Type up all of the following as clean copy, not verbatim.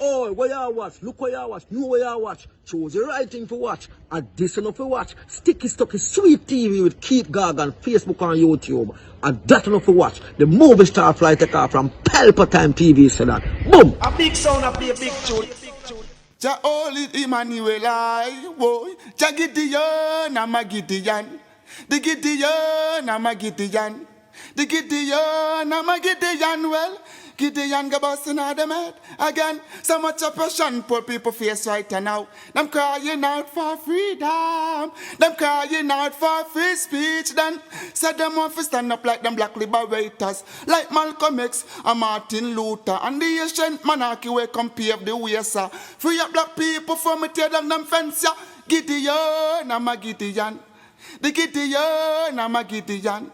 Oh, where you watch? Look where you watch. Know where you watch. Choose the right thing to watch. And this enough to watch. Sticky Stucky Sweet TV with Keith Gargan, Facebook and YouTube. And that enough to watch. The movie star fly take off from Palpatine TV said that. Boom! A big sound, a play a big tune. Ja Holy Emmanuel, I woy. Ja Gideon, I'm a Gideon. The Gideon, I'm a Gideon. The Gideon, I'm a Gideon. Well, Gideon go busting out them head again. So much oppression, poor people face right now. Them crying out for freedom. Them crying out for free speech. Then said them want to stand up like them black liberators, like Malcolm X and Martin Luther and the ancient monarchy where come pave the way, sir. Free up black people from me tear down them fence, yeah. Gideon, I'm a Gideon. The Gideon, I'm a Gideon.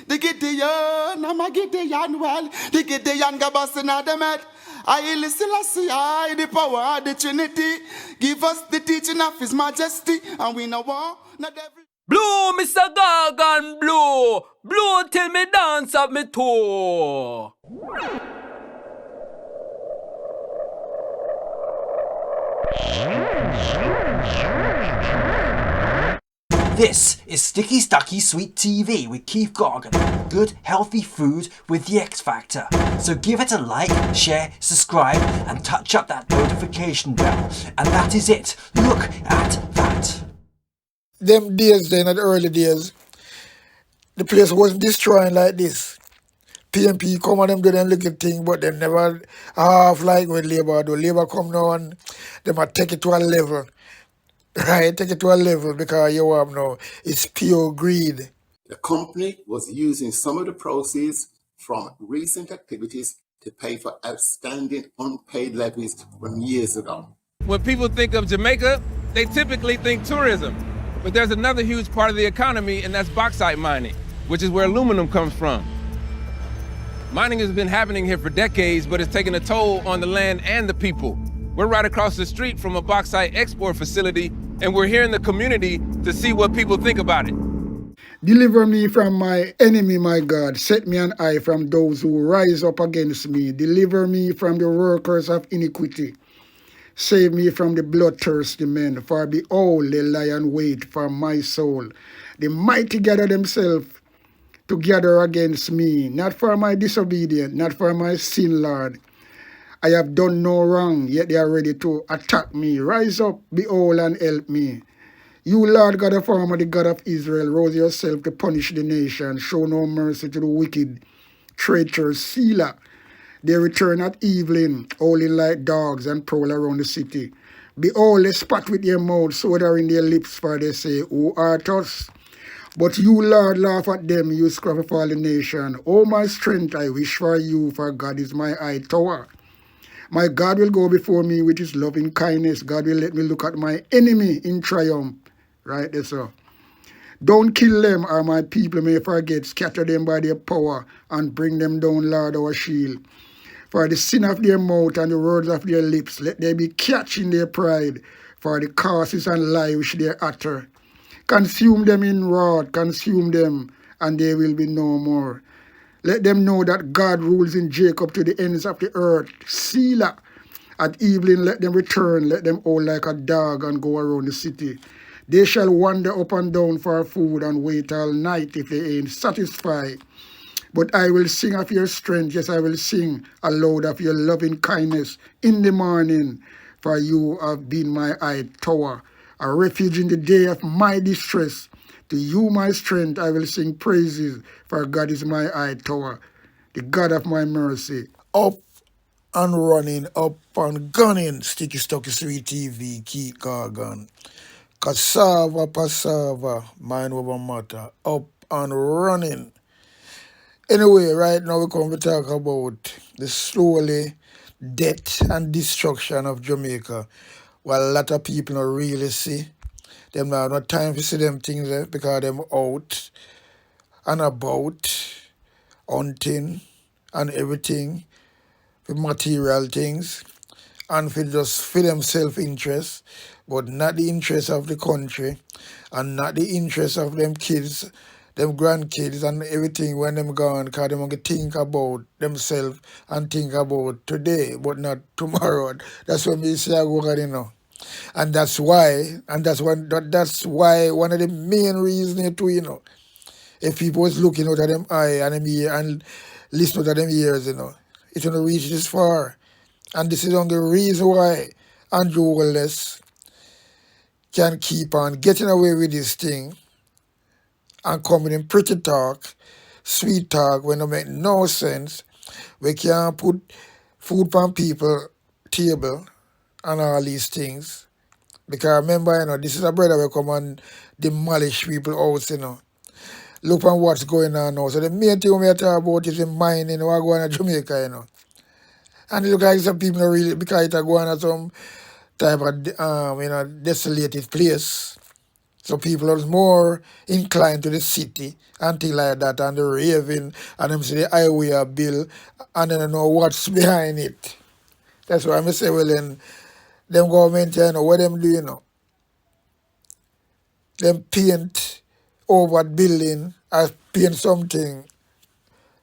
The Gideon, I'm a Gideon, well, the Gideon go busting out them head. I listen, I see, I the power of the Trinity. Give us the teaching of His Majesty, and we know war, not every... Blow, Mr. Gargan, blow! Blow till me dance up me toe! This is Sticky Stucky Sweet TV with Keith Gargan. Good, healthy food with the X Factor. So give it a like, share, subscribe, and touch up that notification bell. And that is it. Look at that. Them days then, at the early days, the place wasn't destroying like this. PMP come and them do them little thing, but them never half like when Labour do. Labour come now and them a take it to a level. Right, take it to a level because you have now, it's pure greed. The company was using some of the proceeds from recent activities to pay for outstanding unpaid levies from years ago. When people think of Jamaica, they typically think tourism. But there's another huge part of the economy, and that's bauxite mining, which is where aluminum comes from. Mining has been happening here for decades, but it's taken a toll on the land and the people. We're right across the street from a bauxite export facility, and we're here in the community to see what people think about it. Deliver me from my enemy, my God. Set me an eye from those who rise up against me. Deliver me from the workers of iniquity. Save me from the bloodthirsty men. For behold, they lie and wait for my soul. The mighty gather themselves together against me. Not for my disobedience, not for my sin, Lord. I have done no wrong, yet they are ready to attack me. Rise up, behold, and help me. You, Lord God of Armor, the God of Israel, rose yourself to punish the nation. Show no mercy to the wicked, treacherous Selah. They return at evening, howling like dogs, and prowl around the city. Behold, they spat with their mouths, soda in their lips, for they say, Who art us? But you, Lord, laugh at them, you scruff of all the nation. O my strength, I wish for you, for God is my high tower. My God will go before me with his loving kindness. God will let me look at my enemy in triumph. Right there, sir. Don't kill them, or my people may forget. Scatter them by their power, and bring them down, Lord, our shield. For the sin of their mouth and the words of their lips, let there be catch in their pride, for the curses and lie which they utter. Consume them in wrath, consume them, and they will be no more. Let them know that God rules in Jacob to the ends of the earth. Selah. At evening let them return, let them howl like a dog and go around the city. They shall wander up and down for food and wait all night if they ain't satisfied. But I will sing of your strength, yes, I will sing aloud of your loving kindness in the morning. For you have been my high tower, a refuge in the day of my distress. To you, my strength, I will sing praises, for God is my high tower, the God of my mercy. Up and running, up and gunning, Sticky Stucky Sweet TV, Keith Gargan. Cassava, passava, mind over matter, up and running. Anyway, right now we come to talk about the slowly death and destruction of Jamaica. Well, a lot of people don't really see. Them now have no time to see them things because them out and about, hunting and everything, for material things, and for just for them self-interest, but not the interest of the country, and not the interest of them kids, them grandkids and everything when them gone, cause them gonna think about themselves and think about today, but not tomorrow. That's what me say I go on, And that's why, that's why one of the main reasons too, if people was looking out of them eye and them ear and listen out of them ears, it gonna reach this far. And this is the only reason why Andrew Wallace can keep on getting away with this thing and coming in pretty talk, sweet talk when it make no sense. We can't put food on people table and all these things. Because remember, this is a brother will come and demolish people house, Look on what's going on now. So the main thing we talk about is the mining what going to Jamaica, And it look like some people don't really, because it's going to some type of desolated place. So people are more inclined to the city and things like that, and the raving, and them see the highway are built, and they don't know what's behind it. That's why I say, well, then, them government, what them do, them paint over building or paint something,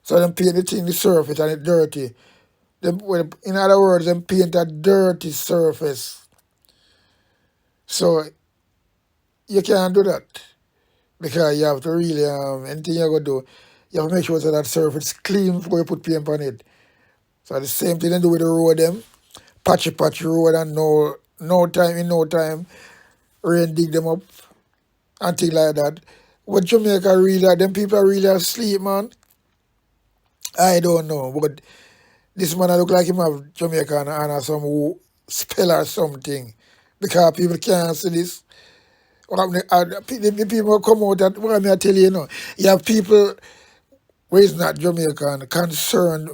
so them paint the thing, the surface, and it's dirty. In other words, them paint a dirty surface. So you can't do that. Because you have to really, anything you're going to do, you have to make sure that surface is clean before you put paint on it. So the same thing they do with the road them, patchy road and no time, rain dig them up and things like that. What Jamaica really, them people are really asleep, man. I don't know, but this man I look like him have Jamaica and some spell or something. Because people can't see this. The people come out at what I tell you, you have people where is not Jamaican concerned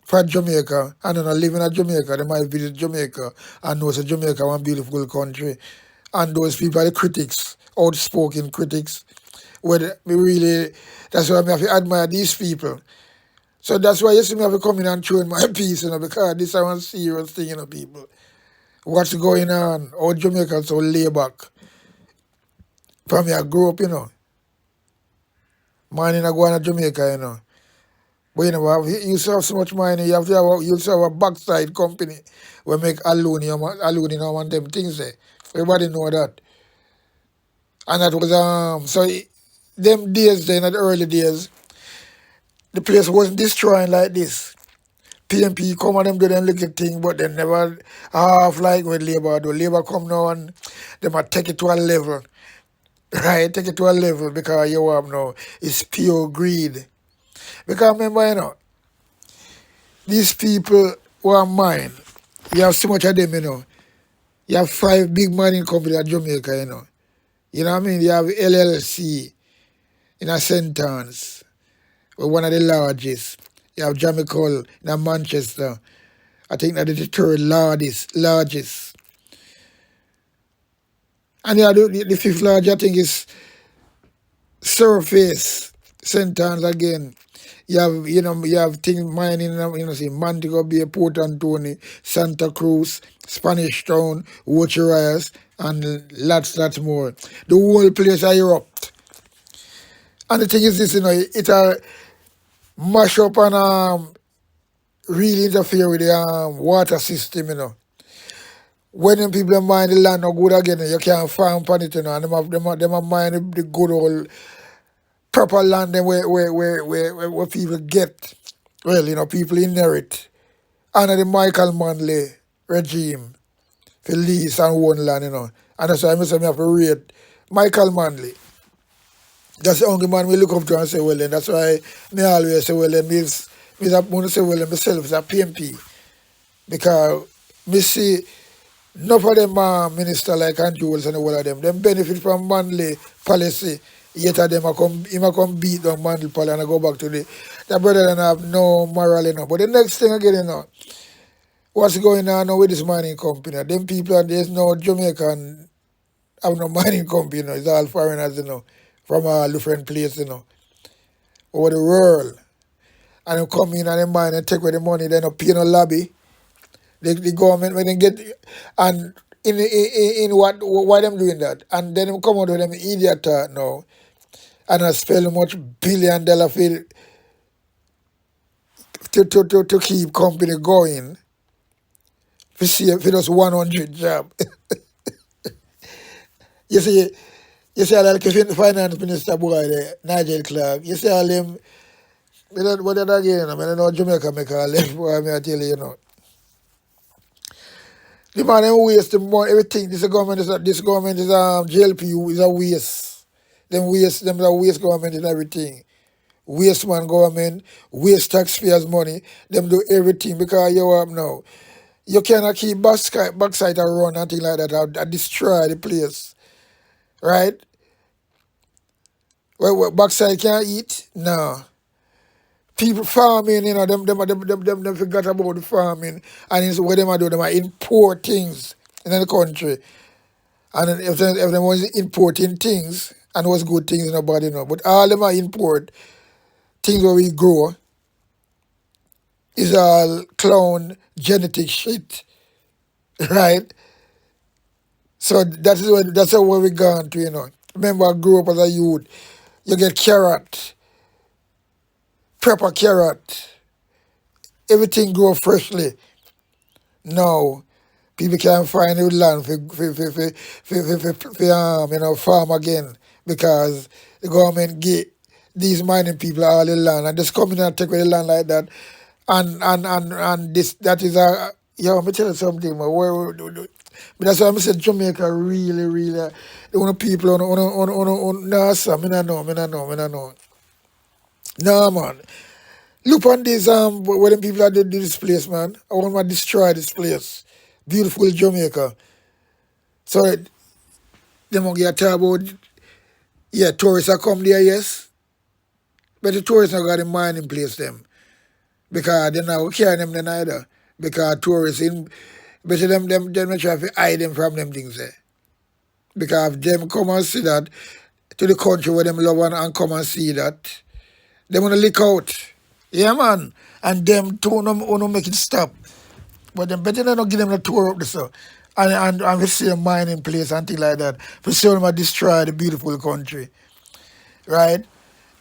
for Jamaica and then living in Jamaica, they might visit Jamaica and know that Jamaica is one beautiful country. And those people are the critics, outspoken critics. That's why I have to admire these people. So that's why you see me have to come in and throw in my piece, because this is one serious thing, people. What's going on? How Jamaica so lay back. From me, I grew up, mining I go to Jamaica, But you used to have so much money, you used to have a backside company where make aluminum and them things there. Everybody know that. And that was them days then, the early days, the place wasn't destroying like this. PMP come and them do them little thing, but they never half like when Labour do. Labour come now and they might take it to a level. Right, take it to a level because you have now it's pure greed. Because remember, these people who are mine, you have so much of them, You have 5 big mining companies in Jamaica, You know what I mean? You have LLC in a sentence, one of the largest. You have Jamaica in Manchester. I think that is the third largest. And you have the 5th largest, I think, is Surface sentence again. You have things mining, see Montego Bay, Port Antonio, Santa Cruz, Spanish Town, Watcherias, and lots more. The whole place are erupt. And the thing is this, it mash up and really interfere with the water system, When them people mine the land no good again, you can't farm upon it, and them have mine the good old proper land then where people get, well, people inherit under the Michael Manley regime for lease and own land, And that's why I have to rate Michael Manley. That's the only man we look up to and say, well, then that's why me always say, well, then me say, well, then myself is a PMP. Because me see enough of them minister like Andrew Wells and all of them benefit from Manley policy. Yet of them come beat down Manley policy and I go back to the brother and have no moral enough. But the next thing again, what's going on now with this mining company? Them people, there's no Jamaican have no mining company, It's all foreigners, from all different places, over the world. And they come in and they mine and take away the money, they don't pay no lobby. The government, when they get, and in what, why them doing that? And then they come out with them idiot talk now. and I spend much $1 billion to keep company going. For see if it was 100 job. you see, like the finance minister boy there, Nigel Clark. You see all them. What did again? I mean, I know Jamaica make a left boy. I tell you, you know. The man them waste the money, everything. This government is JLP is a waste. Them is a waste government and everything. Waste man government, waste taxpayers' money. Them do everything because you up now. You cannot keep backside around and things like that. I destroy the place, right? Well, backside can't eat? No. People farming, you know, them forgot about the farming, and it's what them are doing. Them are import things in the country, and then if them was importing things and was good things, nobody know. But all them are import things where we grow is all clown genetic shit, right? So that's how we gone to, you know. Remember, I grew up as a youth. You get carrot, proper carrot. Everything grow freshly. Now, people can't find new land for farm again because the government get these mining people all the land and just come in and take away the land like that. And this that is a let me tell you something, man. But that's why I said Jamaica really the one people on no sir, me no know. No man. Look on this where them people are do this place, man. I want to destroy this place. Beautiful Jamaica. So them gonna get talk about tourists are come there, yes. But the tourists not got the mining place them. Because they not carry them then either. Because tourists in but them try to hide them from them things there. Because if them come and see that to the country where them love and come and see that, they wanna lick out. Yeah man. And them too no make it stop. But them better not give them the tour up the so. And we see a mining place and things like that. For sure them destroy the beautiful country. Right?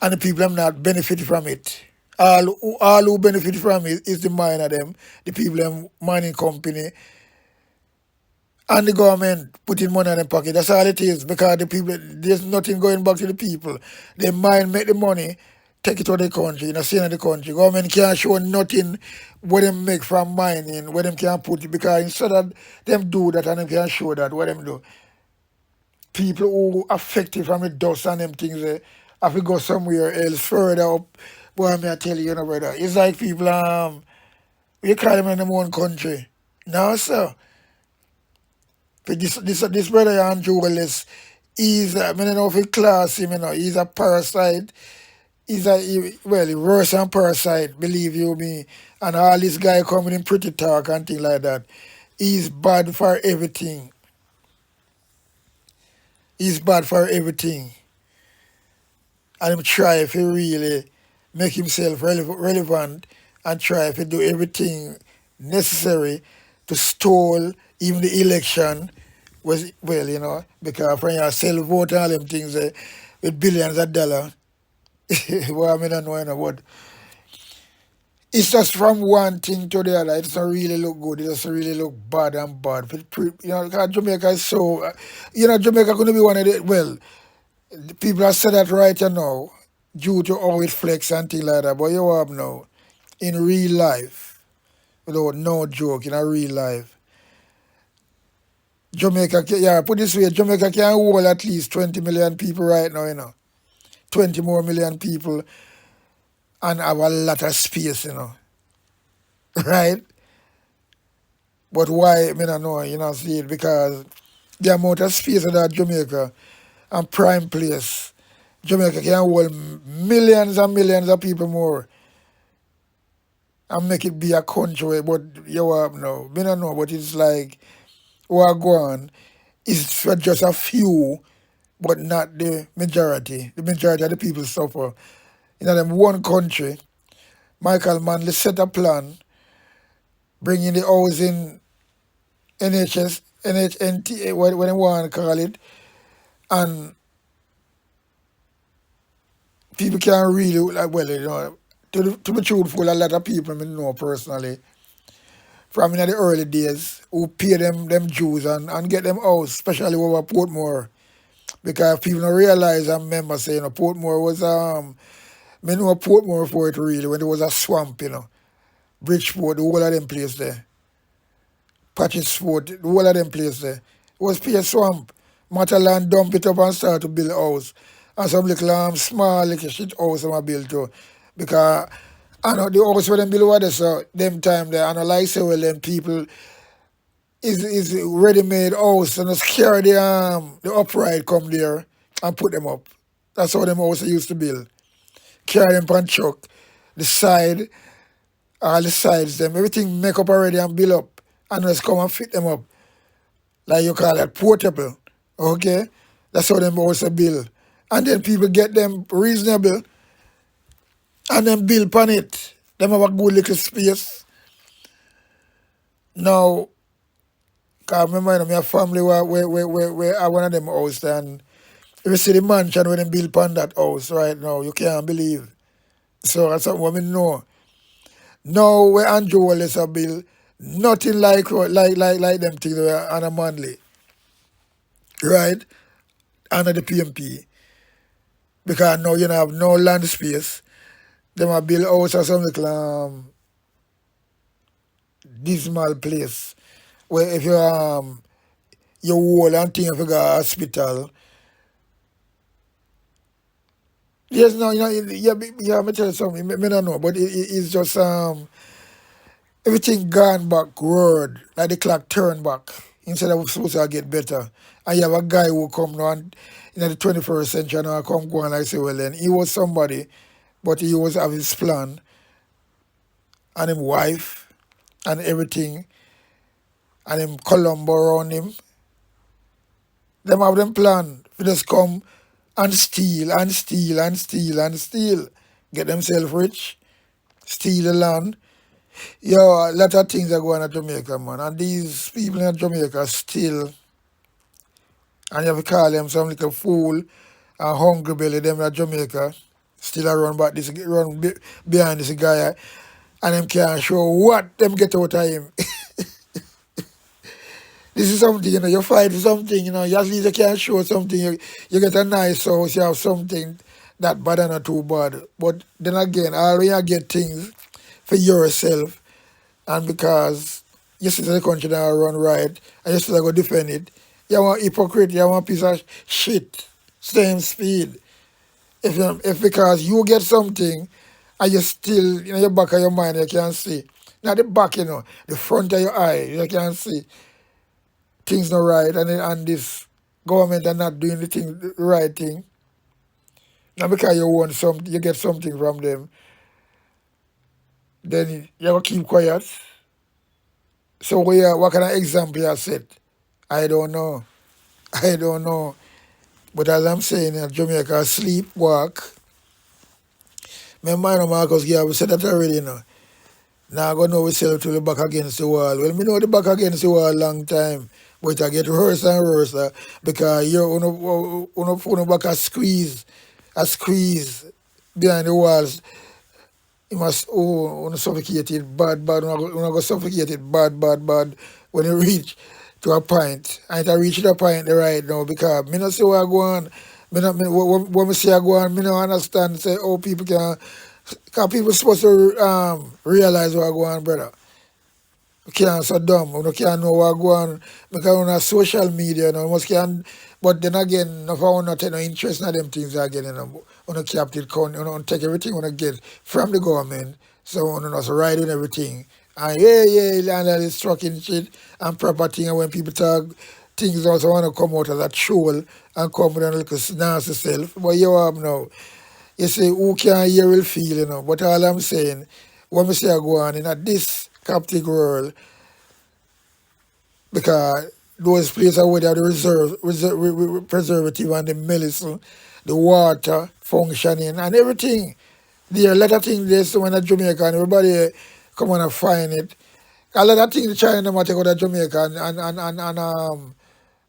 And the people them not benefit from it. All who benefit from it is the miner them, the people them mining company, and the government putting money in their pocket. That's all it is. Because the people there's nothing going back to the people. They mine, make the money, take it to the country, in the country. Government can't show nothing what them make from mining, where them can put it, because instead of them do that and them can show that, what them do. People who affected from the dust and them things have to go somewhere else further up. Boy, may I tell you, brother. It's like people we call them in their own country. No, sir. But this brother Andrew Willis, I don't know if he class him, he's a parasite. He worse than parasite, believe you me. And all this guy coming in pretty talk and things like that. He's bad for everything. He's bad for everything. And him try if he really make himself relevant and try if he do everything necessary to stall even the election because when you sell vote and all them things with billions of dollars. Well, I don't know, but it's just from one thing to the other. It doesn't really look good. It doesn't really look bad and bad. Because Jamaica is so, Jamaica going to be one of the, the people have said that right now, due to how it flex and things like that. But you have now, in real life, without no joke, in a real life, Jamaica, put this way, Jamaica can hold at least 20 million people right now, 20 more million people and have a lot of space, right? But why, I don't know, see it, because the amount of space that Jamaica and prime place, Jamaica can hold millions and millions of people more and make it be a country, but you have now, I don't know, but it's like, what go on is for just a few, but not the majority. The majority of the people suffer. In them one country, Michael Manley set a plan, bringing the housing, NHNT, what they want to call it, and people can't really, like, well, you know, to be truthful, a lot of people I know personally from in the early days who pay them dues and get them out, especially over Portmore. Because people don't realize, I remember saying, you know, Portmore was, me know Portmore for it really, when there was a swamp, you know. Bridgeport, the whole of them place there. Patchesford, the whole of them place there. It was pure swamp. Matalan dump it up and start to build a house. And some little small little shit house I build too. Because I know the house where them build over there, so them time there, and I like say well them people is ready made house and just carry the upright come there and put them up. That's how them house used to build. Carry them pan truck, the side, all the sides, them everything make up already and build up. And just come and fit them up. Like you call it portable. Okay? That's how them house build. And then people get them reasonable and then build upon it. Them have a good little space. Now, cause remember, you know, my family where I one of them house and if you see the mansion where them build upon that house right now, you can't believe. So that's something we know. Now where Andrew Wallace a build, nothing like them things were on a Manly. Right? Under the PMP. Because now you don't have no land space. Them a build house or some little dismal place. Where if you whole and thing if you got a hospital. Yes, no, you know, yeah, me tell you something, me don't know, but it's just everything gone backward, like the clock turn back. Instead of supposed to get better. And you have a guy who come now and in the 21st century now come go and I say, well then he was somebody, but he was have his plan and him wife and everything and him Columbo around him. Them have them plan. They just come and steal and steal and steal and steal. Get themselves rich, steal the land. Yo, a lot of things are going on in Jamaica, man. And these people in Jamaica still, and you have to call them some little fool and hungry belly, them in Jamaica, still a run back this behind this guy, and them can't show what them get out of him. This is something, you know, you fight for something, you know, at least you can show something, you get a nice house, you have something that bad and not too bad. But then again, always you get things for yourself, and because you see the country now run right, and you still go defend it, you want hypocrite, you want piece of shit, same speed. If because you get something, and you still, you know, your back of your mind, you can see. Not the back, you know, the front of your eye, you can see. Things not right, and this government are not doing the right thing. Not because you want something, you get something from them, then you have to keep quiet. So what kind of example you set? I don't know. I don't know. But as I'm saying, in Jamaica, sleep, walk. My mind Marcus Garvey said that already, you know. Now I go know we sell to the back against the wall. Well, me know the back against the wall long time. But I get worse and worse because you're on a back a squeeze behind the walls. You must suffocate it bad, go suffocate it bad when you reach to a point. And I reach the point right now because me not see what I go on. When me see I go on, me don't understand say how people can people supposed to realize what I go on, brother. You can't so dumb. You can't know what go on because on social media, you know, must can. But then again, if I want to take no interest in them things again, you know, on a capital count, you know, take everything when I get from the government. So on us ride with everything. And and all this trucking shit and proper thing. And when people talk things also want to come out as a troll and come with a little nasty self. But you have now. You say who can hear will feel, you know. But all I'm saying, when we say I go on in this Coptic world, because those places where they have the preservative and the medicine, the water functioning and everything. There are a lot of things there so when at Jamaica and everybody come on and find it. A lot of things the China them take out of Jamaica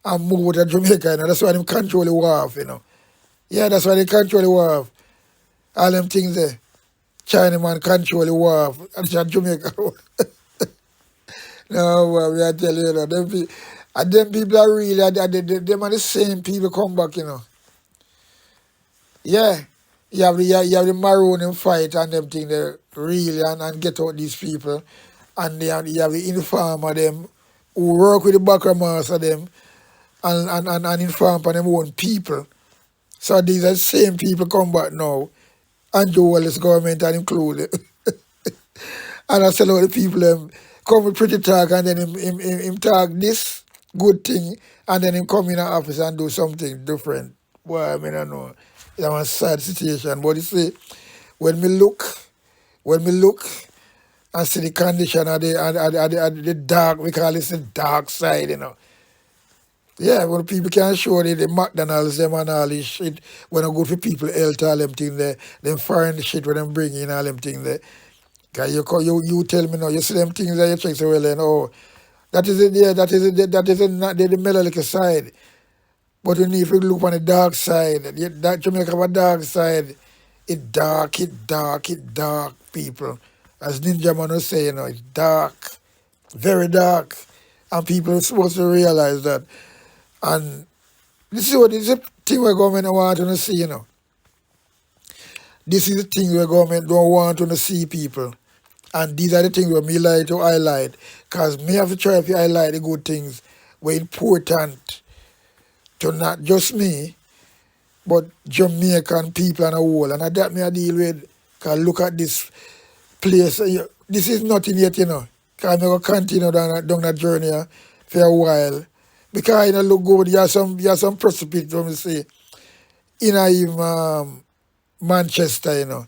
and move to Jamaica, you know. That's why they control the wharf, you know. Yeah, that's why they control the wharf. All them things there. China man control the war. And Jamaica. No, well, I tell you, and them people are really, them are the same people come back, you know. Yeah. You have the Maroon fight and them thing there, really, and get out these people. And you have the informer them who work with the backer master them and inform for them own people. So these are the same people come back now. And Joe Wallace government and included. And I tell all the people come with pretty talk and then him talk this good thing and then him come in the office and do something different. Boy, I mean, I know. It's a sad situation. But you see, when me look and see the condition of the dark, we call this the dark side, you know. Yeah, when people can show the McDonald's them and all this shit, when I go for people health, all them things there, them foreign shit when them bring in all them things there. Cause you tell me now, you see them things that you check so well and oh, that is it, yeah, that is it, that is it, not the melancholic side. But you need to look on the dark side. That Jamaica have a dark side. It dark, people. As Ninja Man was saying, you know, it's dark, very dark. And people are supposed to realize that. And this is the thing where government don't want to see, you know. This is the thing where government don't want to see people. And these are the things where me like to highlight. Because me have to try to highlight the good things were important to not just me, but Jamaican people and a whole. And that me I deal with. Because look at this place. This is nothing yet, you know. Because I'm going to continue down that journey for a while. Because it look good. You have some precipice, let me say, in even Manchester, you know.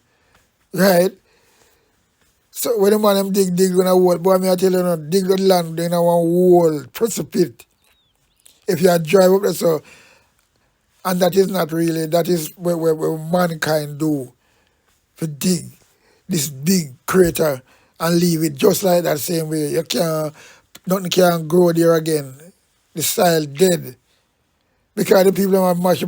Right? So when the man them dig when I wall, boy, I tell you, no, dig the land in a one wall, precipice. If you drive up there, so, and that is not really, that is where mankind do, to dig this big crater and leave it just like that same way. Nothing can grow there again. The soil dead. Because the people have much, I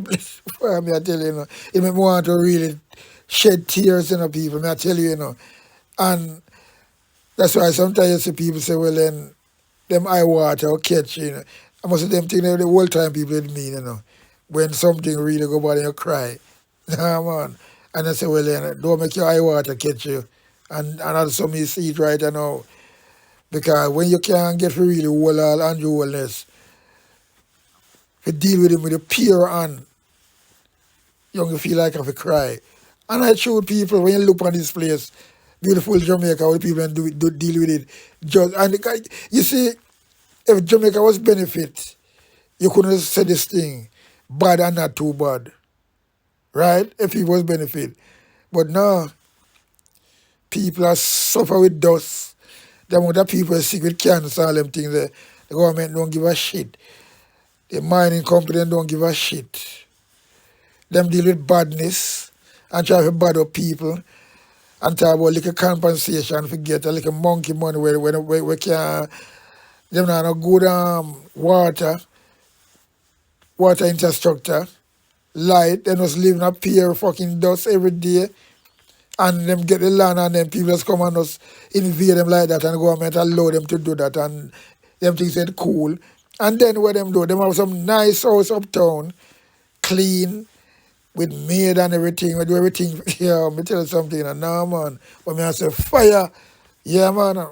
tell you, you know, it make me want to really shed tears, you know, people, I tell you, you know. And that's why sometimes you see people say, well, then, them eye water or catch, you know. I must say them thing the whole time people it mean, you know. When something really go bad and you cry. Nah, man. And I say, well, then, don't make your eye water catch you. And also me see it right now. Because when you can't get really whole all and your wholeness, you deal with him with a pure hand, you don't feel like I have to cry. And I show people, when you look at this place, beautiful Jamaica, how the people do deal with it. You see, if Jamaica was benefit, you couldn't say this thing, bad and not too bad. Right? If it was benefit. But now, people are suffer with dust. The amount of people are sick with cancer, all them things there. The government don't give a shit. The mining company don't give a shit. Them deal with badness and try to bad up people and talk about like a compensation for get a little monkey money where we can them not no good water infrastructure, light, they just live in a pure fucking dust every day and them get the land and then people just come and just invade them like that and the government allow them to do that and them things said cool. And then what them do, them have some nice house uptown, clean, with maid and everything. We do everything. Yeah, me tell you something. No, man. When me I say fire, yeah, man.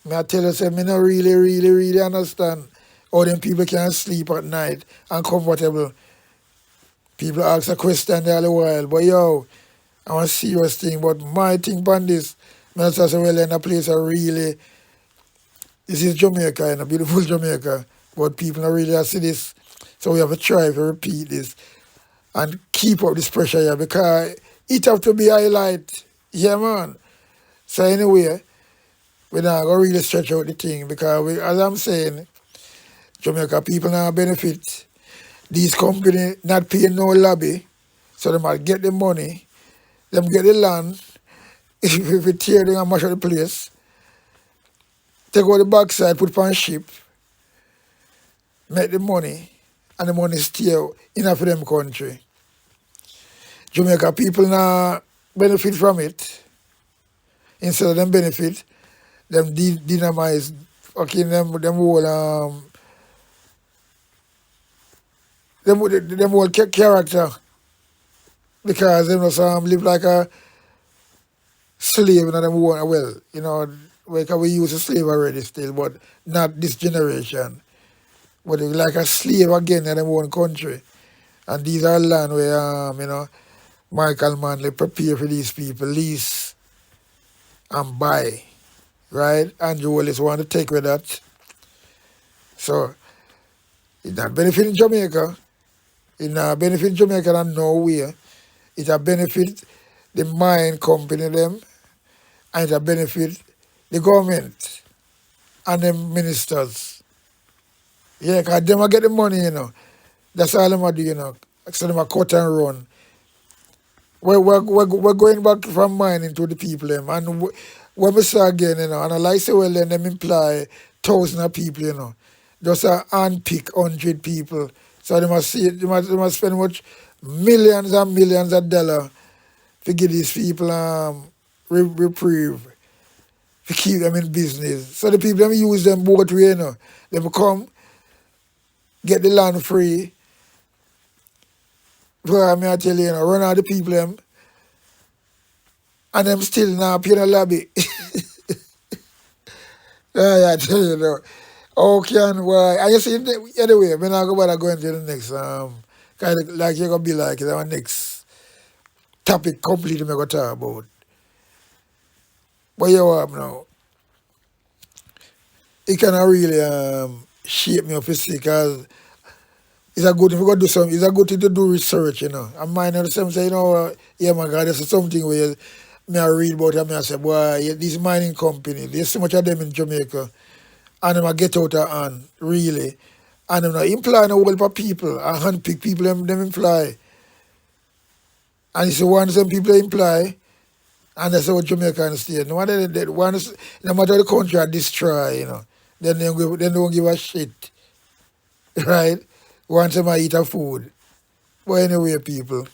Me I tell you, say, me not really understand how them people can sleep at night and comfortable. People ask a question there all the while. But yo, I want a serious thing. But my thing on this, me I say, well, in a place I really, this is Jamaica, a beautiful Jamaica. But people don't really see this. So we have to try to repeat this and keep up this pressure here because it have to be highlight. Yeah, man. So anyway, we're not going to really stretch out the thing because, as I'm saying, Jamaica people now benefit. These companies not paying no lobby, so they might get the money, them get the land, if we tear them and mash out the place, take out the backside, put it on ship, make the money, and the money stay enough for them country. Jamaica people now benefit from it. Instead of them benefit, them dynamize fucking them whole them whole character, because them just live like a slave in them own, well, you know, because we use a slave already still, but not this generation. But they like a slave again in them own country. And these are land where you know, Michael Manley prepare for these people, lease and buy. Right? Andrew Willis want to take with that. So it's not benefiting Jamaica. It's not benefiting Jamaica in no way. It a benefit the mine company them, and it a benefit the government and the ministers. Yeah, because them a get the money, you know. That's all them a do, you know. So them a cut and run. We're going back from mining to the people them, and when we say again, you know, and I like say well then them imply thousands of people, you know. Just a handpick 100 people. So they must see they must spend much millions and millions of dollars to give these people reprieve, to keep them in business. So the people them use them both way, you know. They come, get the land free. Well, I tell you, you know, run out the people them, and them still now paying a lobby. Yeah, I tell you, know. Okay, and why? I just see anyway, we're not going to go into the next kind of like you're gonna be like our next topic completely we're gonna talk about. But you now, it can really shape me up to see, because it's a good if we go do some. It's a good thing to do research, you know. And mine the same say, you know, yeah, my God, there's something where me I read about and me I say, boy, yeah, these mining company, there's so much of them in Jamaica, and them a get out of hand, really, and them not implying a whole heap of people, and handpick people them imply, and it's the ones them people imply, and that's how Jamaica and state. No matter that ones, no matter the country are destroy, you know, then they don't give a shit, right? Once them eat a food. But anyway, people,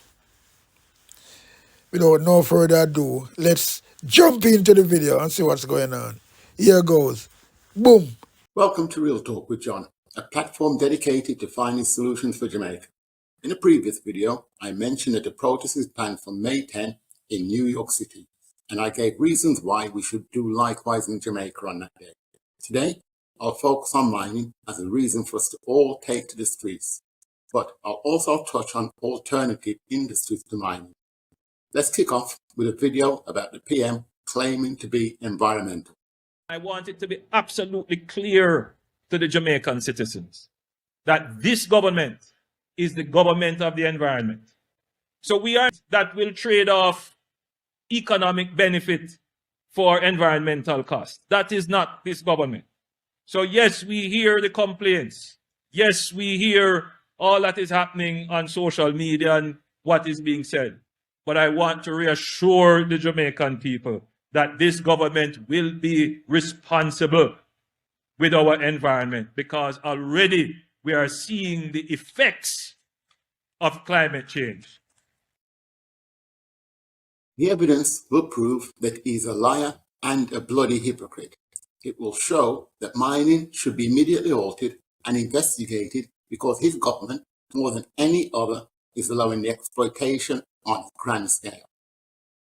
without no further ado, let's jump into the video and see what's going on. Here goes. Boom. Welcome to Real Talk with John, a platform dedicated to finding solutions for Jamaica. In a previous video, I mentioned that the protest is planned for May 10 in New York City, and I gave reasons why we should do likewise in Jamaica on that day. Today, I'll focus on mining as a reason for us to all take to the streets, but I'll also touch on alternative industries to mining. Let's kick off with a video about the PM claiming to be environmental. I want it to be absolutely clear to the Jamaican citizens that this government is the government of the environment. So we are that will trade off economic benefit for environmental costs. That is not this government. So yes, we hear the complaints. Yes, we hear all that is happening on social media and what is being said. But I want to reassure the Jamaican people that this government will be responsible with our environment, because already we are seeing the effects of climate change. The evidence will prove that he's a liar and a bloody hypocrite. It will show that mining should be immediately halted and investigated, because his government, more than any other, is allowing the exploitation on a grand scale.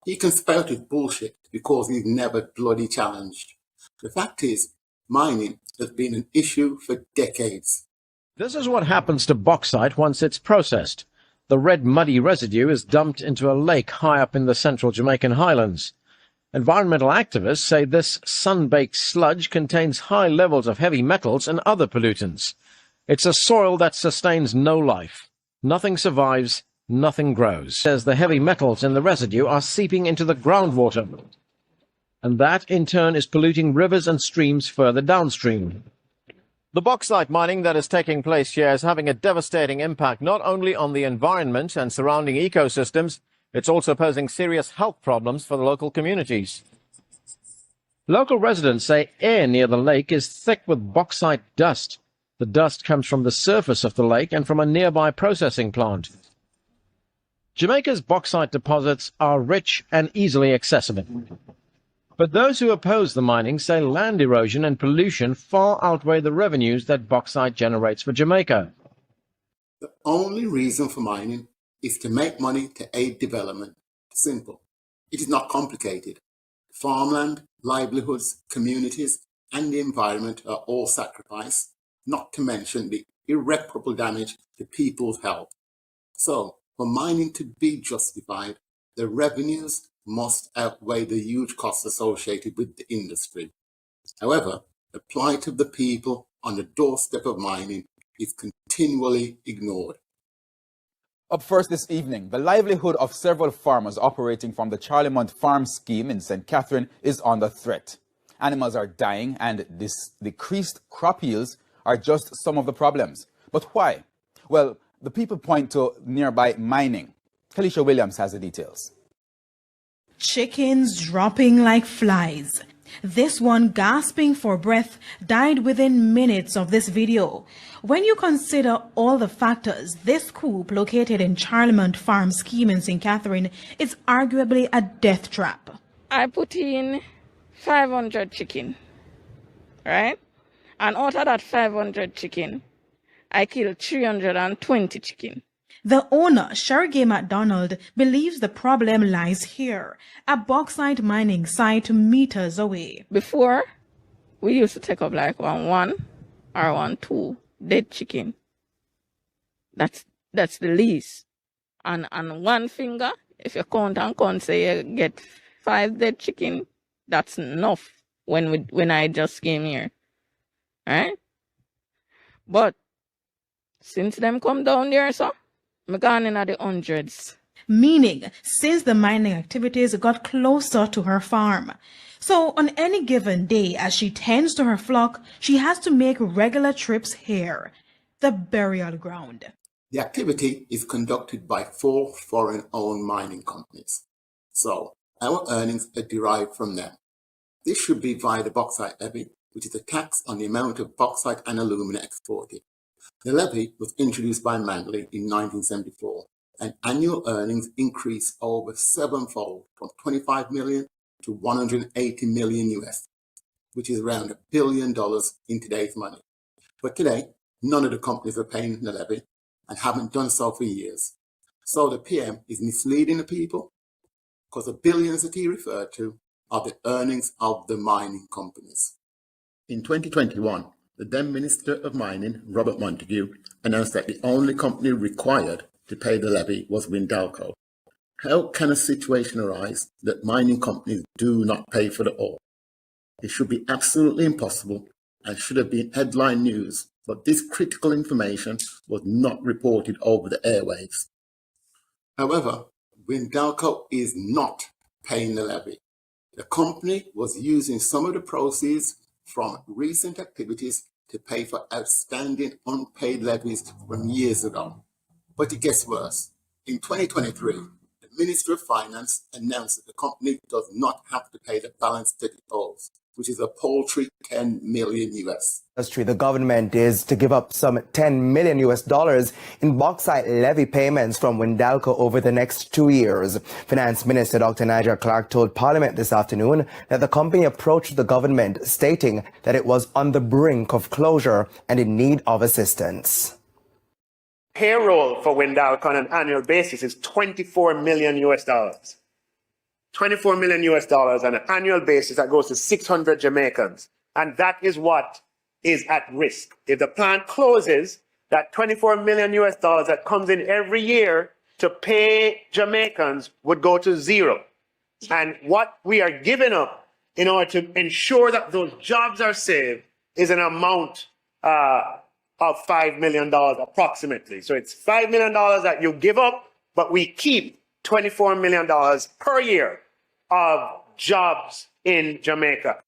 He can spout his bullshit because he's never bloody challenged. The fact is, mining has been an issue for decades. This is what happens to bauxite once it's processed. The red muddy residue is dumped into a lake high up in the central Jamaican highlands. Environmental activists say this sun-baked sludge contains high levels of heavy metals and other pollutants. It's a soil that sustains no life. Nothing survives, nothing grows. Says the heavy metals in the residue are seeping into the groundwater, and that in turn is polluting rivers and streams further downstream. The bauxite mining that is taking place here is having a devastating impact not only on the environment and surrounding ecosystems, it's also posing serious health problems for the local communities. Local residents say air near the lake is thick with bauxite dust. The dust comes from the surface of the lake and from a nearby processing plant. Jamaica's bauxite deposits are rich and easily accessible. But those who oppose the mining say land erosion and pollution far outweigh the revenues that bauxite generates for Jamaica. The only reason for mining is to make money to aid development. Simple. It is not complicated. Farmland, livelihoods, communities, and the environment are all sacrificed, not to mention the irreparable damage to people's health. So, for mining to be justified, the revenues must outweigh the huge costs associated with the industry. However, the plight of the people on the doorstep of mining is continually ignored. Up first this evening, the livelihood of several farmers operating from the Charlemont Farm Scheme in St. Catherine is under threat. Animals are dying and decreased crop yields are just some of the problems. But why? Well, the people point to nearby mining. Kalisha Williams has the details. Chickens dropping like flies. This one, gasping for breath, died within minutes of this video. When you consider all the factors, this coop located in Charlemont Farm Scheme in St. Catherine is arguably a death trap. I put in 500 chicken, right? And out of that 500 chicken, I killed 320 chicken. The owner, Sherigay MacDonald, believes the problem lies here, a bauxite mining site meters away. Before, we used to take up like one or two dead chicken. That's the least. And one finger, if you count and count, say you get 5 dead chicken, that's enough when I just came here. Right? But since them come down there, so I'm gone in at the hundreds. Meaning, since the mining activities got closer to her farm. So on any given day, as she tends to her flock, she has to make regular trips here, the burial ground. The activity is conducted by 4 foreign-owned mining companies. So our earnings are derived from them. This should be via the bauxite levy, which is a tax on the amount of bauxite and alumina exported. The levy was introduced by Manley in 1974, and annual earnings increased over 7-fold from 25 million to 180 million US, which is around $1 billion in today's money. But today, none of the companies are paying the levy and haven't done so for years. So the PM is misleading the people because the billions that he referred to are the earnings of the mining companies. In 2021, the then Minister of Mining, Robert Montague, announced that the only company required to pay the levy was Windalco. How can a situation arise that mining companies do not pay for the ore? It should be absolutely impossible and should have been headline news, but this critical information was not reported over the airwaves. However, Windalco is not paying the levy. The company was using some of the proceeds from recent activities to pay for outstanding unpaid levies from years ago. But it gets worse. In 2023, the Minister of Finance announced that the company does not have to pay the balance that it owes, which is a paltry 10 million US. The government is to give up some $10 million US in bauxite levy payments from Windalco over the next 2 years. Finance Minister Dr. Nigel Clark told Parliament this afternoon that the company approached the government stating that it was on the brink of closure and in need of assistance. Payroll for Windalco on an annual basis is $24 million US. $24 million US on an annual basis. That goes to 600 Jamaicans. And that is what is at risk. If the plant closes, that $24 million US that comes in every year to pay Jamaicans would go to zero. And what we are giving up in order to ensure that those jobs are saved is an amount of $5 million approximately. So it's $5 million that you give up, but we keep $24 million per year of jobs in Jamaica.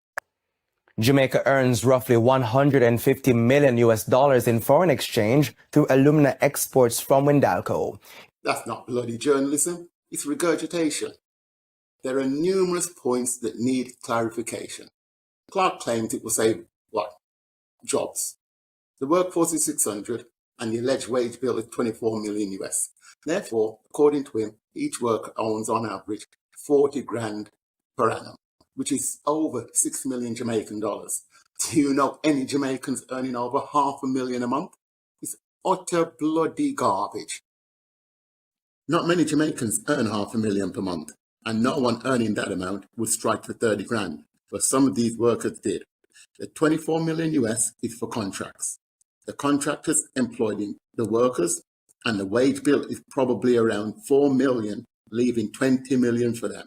Jamaica earns roughly $150 million US in foreign exchange through alumina exports from Windalco. That's not bloody journalism, it's regurgitation. There are numerous points that need clarification. Clark claims it will save, what? Jobs. The workforce is 600, and the alleged wage bill is 24 million US. Therefore, according to him, each worker owns on average 40 grand per annum, which is over 6 million Jamaican dollars. Do you know any Jamaicans earning over $500,000 a month? It's utter bloody garbage. Not many Jamaicans earn $500,000 per month, and no one earning that amount would strike for 30 grand, but some of these workers did. The 24 million US is for contracts. The contractors employing the workers, and the wage bill is probably around 4 million, leaving 20 million for them.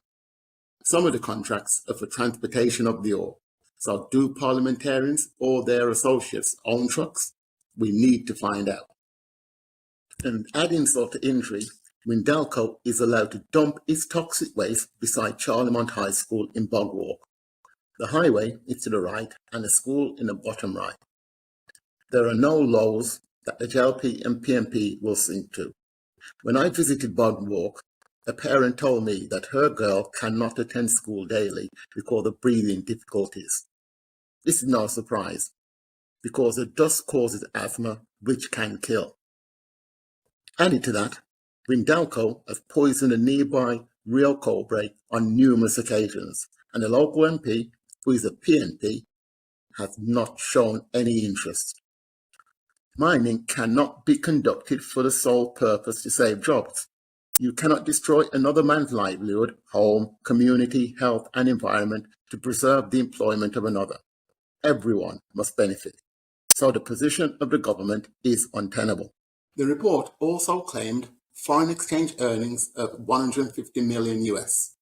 Some of the contracts are for transportation of the ore. So do parliamentarians or their associates own trucks? We need to find out. And add insult to injury, Windalco is allowed to dump its toxic waste beside Charlemont High School in Bogwalk. The highway is to the right and the school in the bottom right. There are no laws that the JLP and PMP will sink to. When I visited Bogwalk, a parent told me that her girl cannot attend school daily because of breathing difficulties. This is no surprise, because the dust causes asthma, which can kill. Added to that, Windalco has poisoned a nearby Rio coal break on numerous occasions, and the local MP, who is a PNP, has not shown any interest. Mining cannot be conducted for the sole purpose to save jobs. You cannot destroy another man's livelihood, home, community, health, and environment to preserve the employment of another. Everyone must benefit. So the position of the government is untenable. The report also claimed foreign exchange earnings of 150 million US.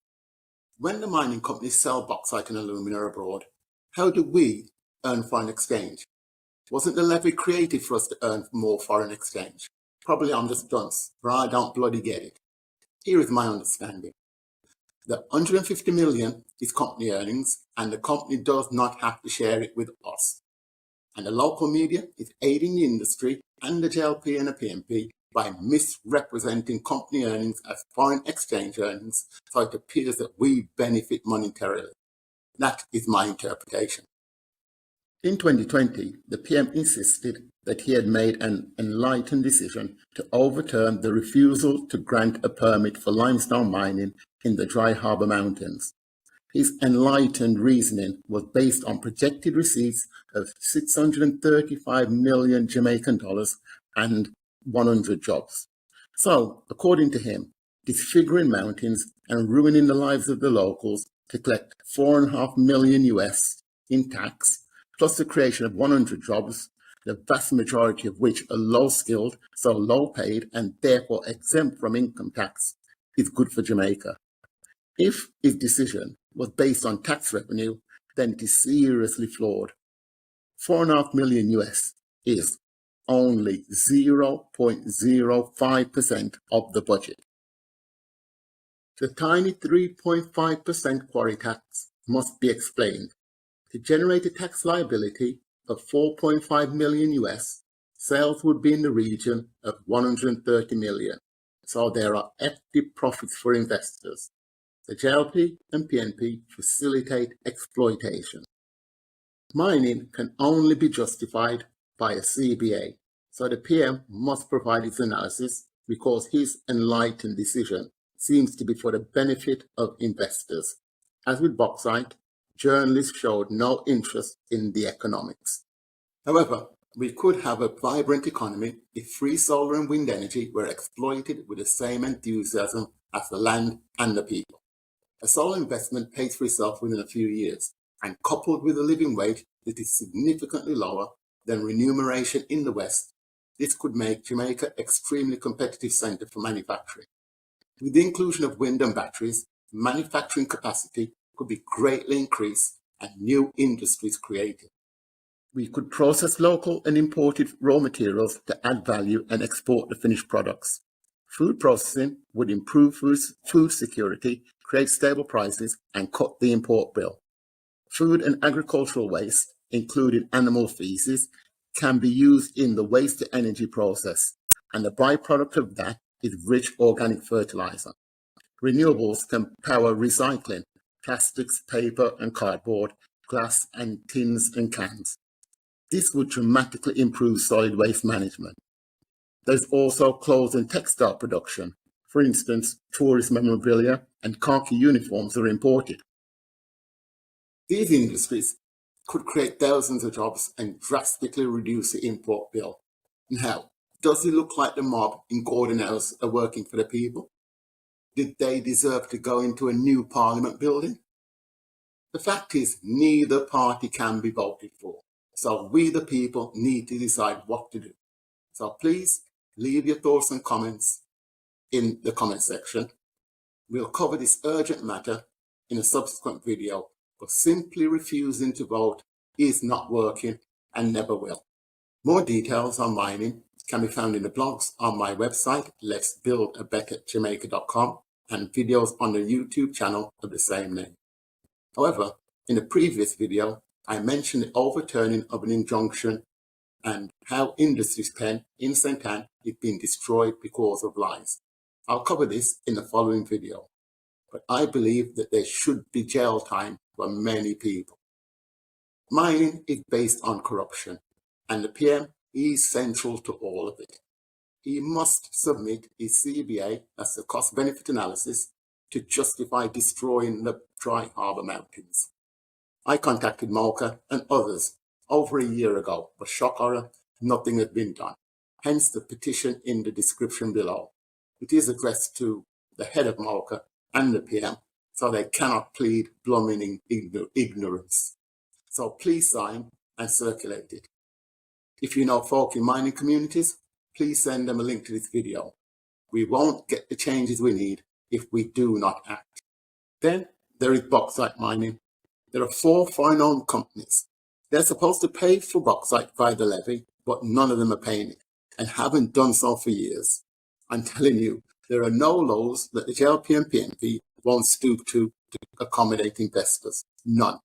When the mining companies sell bauxite and alumina abroad, how do we earn foreign exchange? Wasn't the levy created for us to earn more foreign exchange? Probably I'm just dunce, but I don't bloody get it. Here is my understanding. The 150 million is company earnings, and the company does not have to share it with us. And the local media is aiding the industry and the JLP and the PMP by misrepresenting company earnings as foreign exchange earnings, so it appears that we benefit monetarily. That is my interpretation. In 2020, the PM insisted that he had made an enlightened decision to overturn the refusal to grant a permit for limestone mining in the Dry Harbour Mountains. His enlightened reasoning was based on projected receipts of 635 million Jamaican dollars and 100 jobs. So, according to him, disfiguring mountains and ruining the lives of the locals to collect 4.5 million US in tax, plus the creation of 100 jobs, the vast majority of which are low-skilled, so low-paid, and therefore exempt from income tax, is good for Jamaica. If his decision was based on tax revenue, then it is seriously flawed. 4.5 million US is only 0.05% of the budget. The tiny 3.5% quarry tax must be explained. To generate a tax liability of 4.5 million US, sales would be in the region of 130 million. So there are active profits for investors. The JLP and PNP facilitate exploitation. Mining can only be justified by a CBA, so the PM must provide his analysis because his enlightened decision seems to be for the benefit of investors. As with bauxite, journalists showed no interest in the economics. However, we could have a vibrant economy if free solar and wind energy were exploited with the same enthusiasm as the land and the people. A solar investment pays for itself within a few years, and coupled with a living wage that is significantly lower than remuneration in the West, this could make Jamaica an extremely competitive centre for manufacturing. With the inclusion of wind and batteries, manufacturing capacity could be greatly increased and new industries created. We could process local and imported raw materials to add value and export the finished products. Food processing would improve food security, create stable prices, and cut the import bill. Food and agricultural waste, including animal feces, can be used in the waste-to-energy process, and the byproduct of that is rich organic fertilizer. Renewables can power recycling, plastics, paper and cardboard, glass and tins and cans. This would dramatically improve solid waste management. There's also clothes and textile production. For instance, tourist memorabilia and khaki uniforms are imported. These industries could create thousands of jobs and drastically reduce the import bill. Now, does it look like the mob in Gordon House are working for the people? Did they deserve to go into a new parliament building? The fact is, neither party can be voted for. So we, the people, need to decide what to do. So please leave your thoughts and comments in the comment section. We'll cover this urgent matter in a subsequent video, but simply refusing to vote is not working and never will. More details on mining can be found in the blogs on my website, letsbuildabetterjamaica.com, and videos on the YouTube channel of the same name. However, in the previous video, I mentioned the overturning of an injunction and how Industries Pen in St. Ann is being destroyed because of lies. I'll cover this in the following video, but I believe that there should be jail time for many people. Mining is based on corruption, and the PM is central to all of it. He must submit his CBA, that's the cost-benefit analysis, to justify destroying the Dry Harbour Mountains. I contacted Mocha and others over a year ago, but shock horror, nothing has been done. Hence the petition in the description below. It is addressed to the head of Mocha and the PM, so they cannot plead blooming ignorance. So please sign and circulate it. If you know folk in mining communities, please send them a link to this video. We won't get the changes we need if we do not act. Then there is bauxite mining. There are 4 foreign-owned companies. They're supposed to pay for bauxite via the levy, but none of them are paying it and haven't done so for years. I'm telling you, there are no laws that the JLP and PNP won't stoop to accommodate investors. None.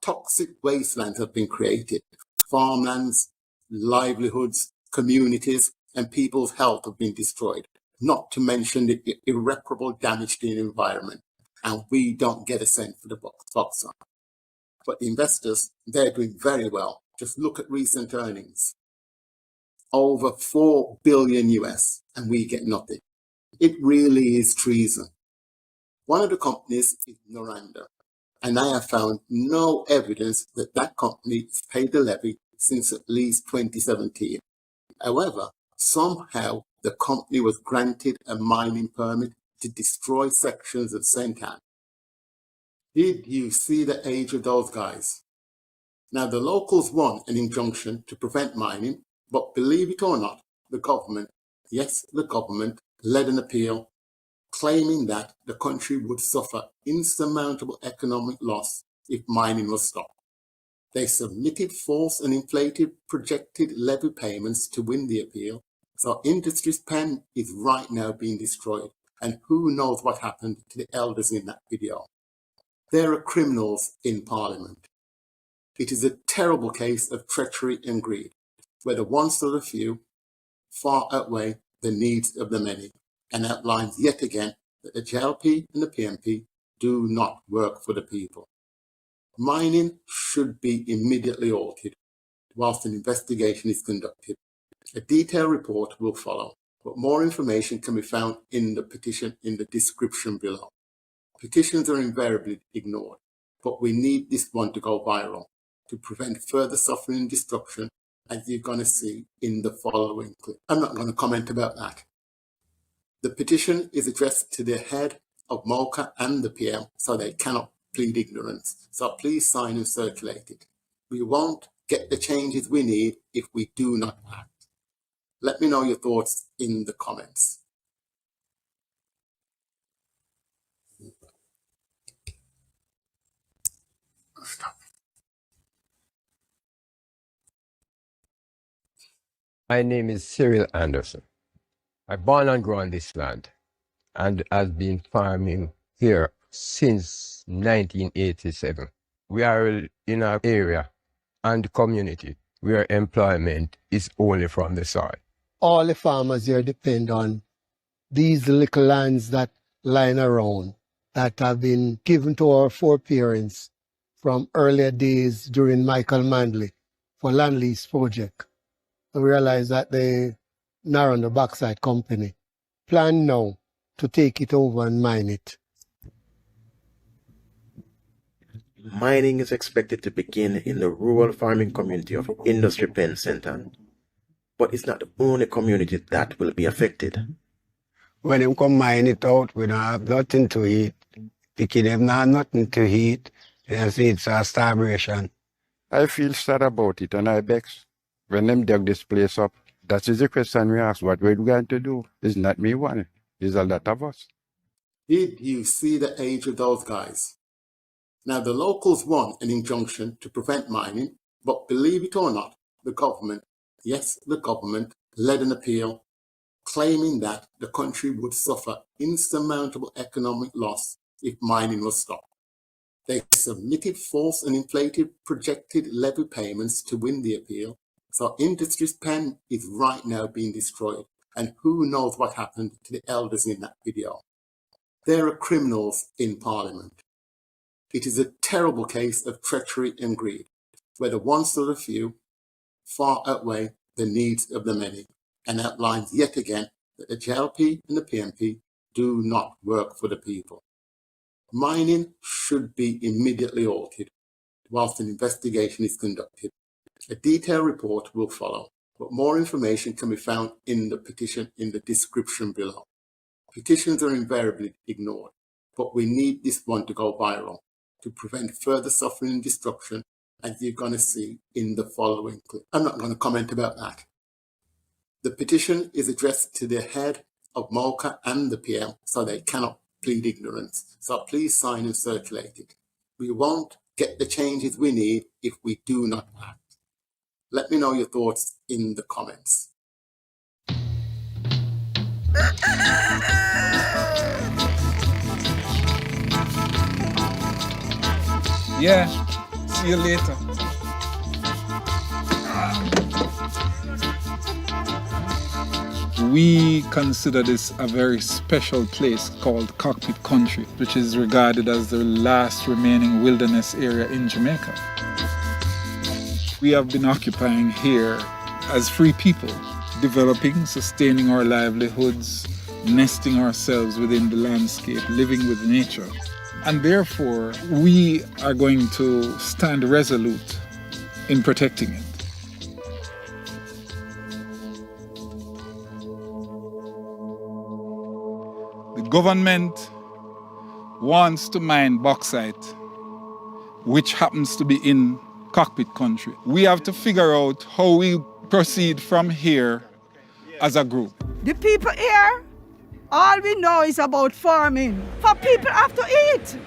Toxic wastelands have been created. Farmlands, livelihoods, communities, and people's health have been destroyed, not to mention the irreparable damage to the environment. And we don't get a cent for the bauxite. But the investors, they're doing very well. Just look at recent earnings. Over $4 billion US, and we get nothing. It really is treason. One of the companies is Noranda, and I have found no evidence that that company has paid the levy since at least 2017. However, somehow the company was granted a mining permit to destroy sections of St. Ann. Did you see the age of those guys? Now, the locals won an injunction to prevent mining, but believe it or not, the government, yes, the government, led an appeal claiming that the country would suffer insurmountable economic loss if mining was stopped. They submitted false and inflated projected levy payments to win the appeal, so Industries Pen is right now being destroyed, and who knows what happened to the elders in that video. There are criminals in Parliament. It is a terrible case of treachery and greed, where the wants of the few far outweigh the needs of the many, and outlines yet again that the JLP and the PNP do not work for the people. Mining should be immediately halted whilst an investigation is conducted. A detailed report will follow, but more information can be found in the petition in the description below. Petitions are invariably ignored, but we need this one to go viral to prevent further suffering and destruction, as you're going to see in the following clip. I'm not going to comment about that. The petition is addressed to the head of Mocha and the PM, so they cannot plead ignorance. So please sign and circulate it. We won't get the changes we need if we do not act. Let me know your thoughts in the comments. My name is Cyril Anderson. I born and grew on this land and has been farming here since 1987. We are in an area and community where employment is only from the soil. All the farmers here depend on these little lands that line around that have been given to our foreparents from earlier days during Michael Manley for land lease project. We realize that the Naranda Bauxite Company plan now to take it over and mine it. Mining is expected to begin in the rural farming community of Industry Pen Center. But it's not the only community that will be affected. When them come mine it out, we don't have nothing to eat. Picking them not nothing to eat. You see, it's a starvation. I feel sad about it and I vex. When them dug this place up, that is the question we ask, what we're going to do. It's not me one, it's a lot of us. Did you see the age of those guys? Now, the locals won an injunction to prevent mining, but believe it or not, the government, yes, the government, led an appeal claiming that the country would suffer insurmountable economic loss if mining was stopped. They submitted false and inflated projected levy payments to win the appeal, so Industry's pen is right now being destroyed, and who knows what happened to the elders in that video. There are criminals in Parliament. It is a terrible case of treachery and greed, where the wants of the few far outweigh the needs of the many, and outlines yet again that the JLP and the PMP do not work for the people. Mining should be immediately halted whilst an investigation is conducted. A detailed report will follow, but more information can be found in the petition in the description below. Petitions are invariably ignored, but we need this one to go viral to prevent further suffering and destruction, as you're going to see in the following clip. I'm not going to comment about that. The petition is addressed to the head of MOCA and the PM, so they cannot plead ignorance. So please sign and circulate it. We won't get the changes we need if we do not act. Let me know your thoughts in the comments. Yeah, see you later. We consider this a very special place called Cockpit Country, which is regarded as the last remaining wilderness area in Jamaica. We have been occupying here as free people, developing, sustaining our livelihoods, nesting ourselves within the landscape, living with nature. And therefore, we are going to stand resolute in protecting it. The government wants to mine bauxite, which happens to be in Cockpit Country. We have to figure out how we proceed from here as a group. The people here, all we know is about farming. For people have to eat.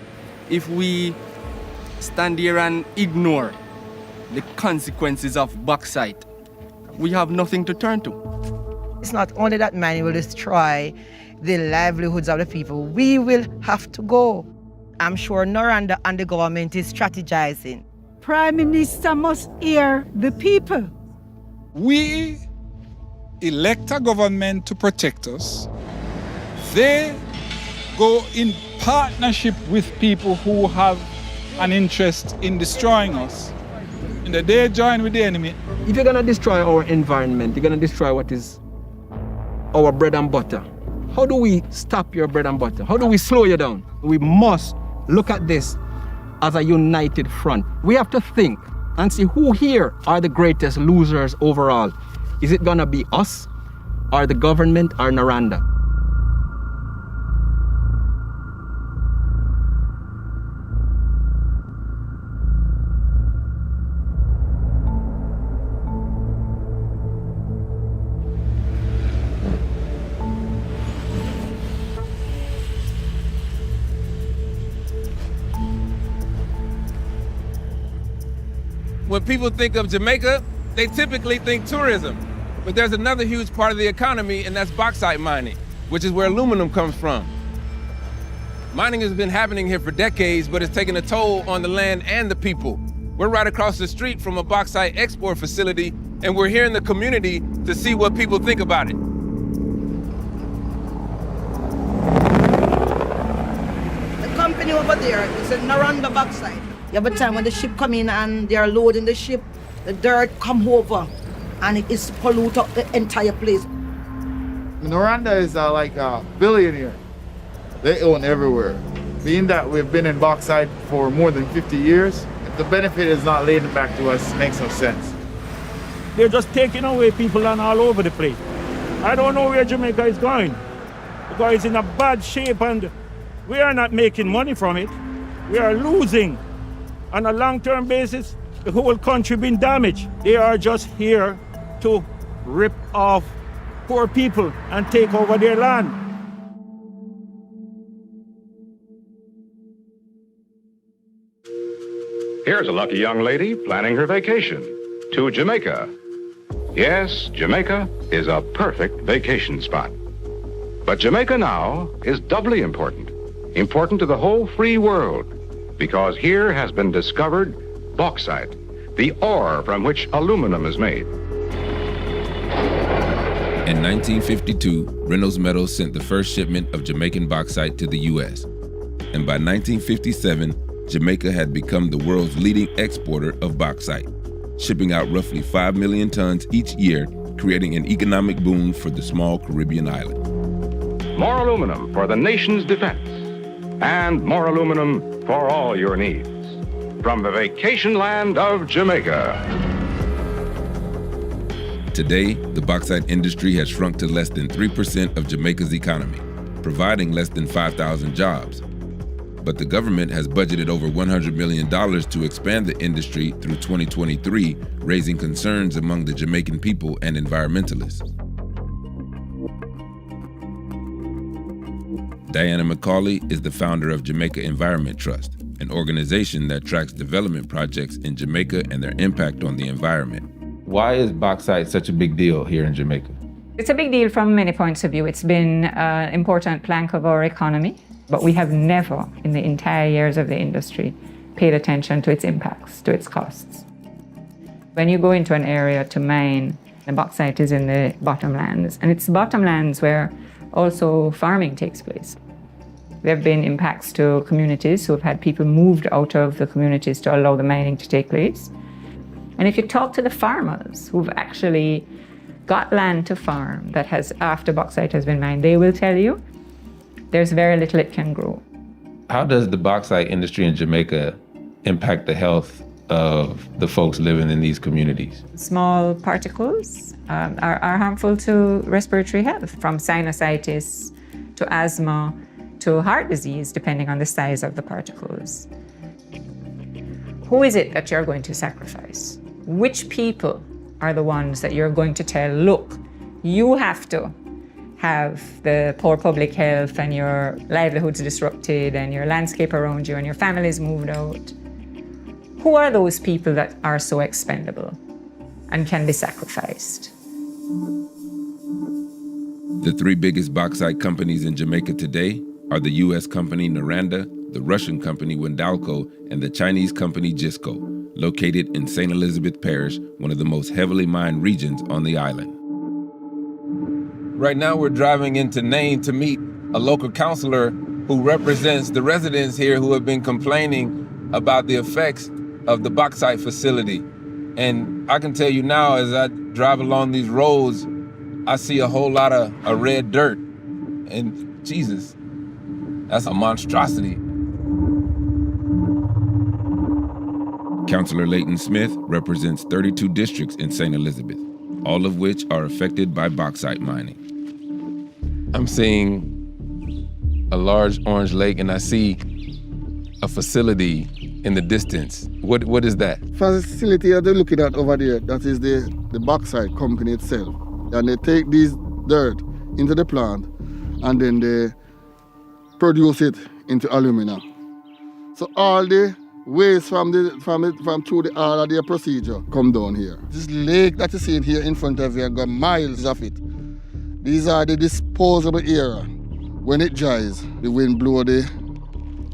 If we stand here and ignore the consequences of bauxite, we have nothing to turn to. It's not only that mining will destroy the livelihoods of the people, we will have to go. I'm sure Naranda and the government is strategizing. Prime Minister must hear the people. We elect a government to protect us. They go in partnership with people who have an interest in destroying us. And they join with the enemy. If you're gonna destroy our environment, you're gonna destroy what is our bread and butter. How do we stop your bread and butter? How do we slow you down? We must look at this as a united front. We have to think and see who here are the greatest losers overall. Is it gonna be us, or the government, or Naranda? When people think of Jamaica, they typically think tourism. But there's another huge part of the economy, and that's bauxite mining, which is where aluminum comes from. Mining has been happening here for decades, but it's taken a toll on the land and the people. We're right across the street from a bauxite export facility, and we're here in the community to see what people think about it. The company over there is a Naranda Bauxite. Every time when the ship come in and they are loading the ship, the dirt come over and it is pollute up the entire place. Noranda is like a billionaire. They own everywhere. Being that we've been in bauxite for more than 50 years, if the benefit is not laid back to us, it makes no sense. They're just taking away people and all over the place. I don't know where Jamaica is going, because it's in a bad shape and we are not making money from it. We are losing. On a long-term basis, the whole country been damaged. They are just here to rip off poor people and take over their land. Here's a lucky young lady planning her vacation to Jamaica. Yes, Jamaica is a perfect vacation spot. But Jamaica now is doubly important. Important to the whole free world, because here has been discovered bauxite, the ore from which aluminum is made. In 1952, Reynolds Metals sent the first shipment of Jamaican bauxite to the U.S. And by 1957, Jamaica had become the world's leading exporter of bauxite, shipping out roughly 5 million tons each year, creating an economic boom for the small Caribbean island. More aluminum for the nation's defense, and more aluminum for all your needs. From the vacation land of Jamaica. Today, the bauxite industry has shrunk to less than 3% of Jamaica's economy, providing less than 5,000 jobs. But the government has budgeted over $100 million to expand the industry through 2023, raising concerns among the Jamaican people and environmentalists. Diana McCauley is the founder of Jamaica Environment Trust, an organization that tracks development projects in Jamaica and their impact on the environment. Why is bauxite such a big deal here in Jamaica? It's a big deal from many points of view. It's been an important plank of our economy, but we have never, in the entire years of the industry, paid attention to its impacts, to its costs. When you go into an area to mine, the bauxite is in the bottomlands, and it's bottomlands where also farming takes place. There have been impacts to communities who have had people moved out of the communities to allow the mining to take place. And if you talk to the farmers who've actually got land to farm that has, after bauxite has been mined, they will tell you there's very little it can grow. How does the bauxite industry in Jamaica impact the health of the folks living in these communities? Small particles are harmful to respiratory health, from sinusitis to asthma to heart disease, depending on the size of the particles. Who is it that you're going to sacrifice? Which people are the ones that you're going to tell, look, you have to have the poor public health and your livelihoods disrupted and your landscape around you and your families moved out? Who are those people that are so expendable and can be sacrificed? The three biggest bauxite companies in Jamaica today are the U.S. company Noranda, the Russian company Wendalco, and the Chinese company Jisco, located in St. Elizabeth Parish, one of the most heavily mined regions on the island. Right now we're driving into Nain to meet a local councilor who represents the residents here who have been complaining about the effects of the bauxite facility. And I can tell you now, as I drive along these roads, I see a whole lot of red dirt. And Jesus, that's a monstrosity. Councilor Leighton Smith represents 32 districts in St. Elizabeth, all of which are affected by bauxite mining. I'm seeing a large orange lake and I see a facility in the distance. What is that? Facility that they're looking at over there, that is the bauxite company itself. And they take this dirt into the plant and then they produce it into alumina. So all the waste from through all of their procedure come down here. This lake that you see here in front of you, got miles of it. These are the disposable area. When it dries, the wind blows the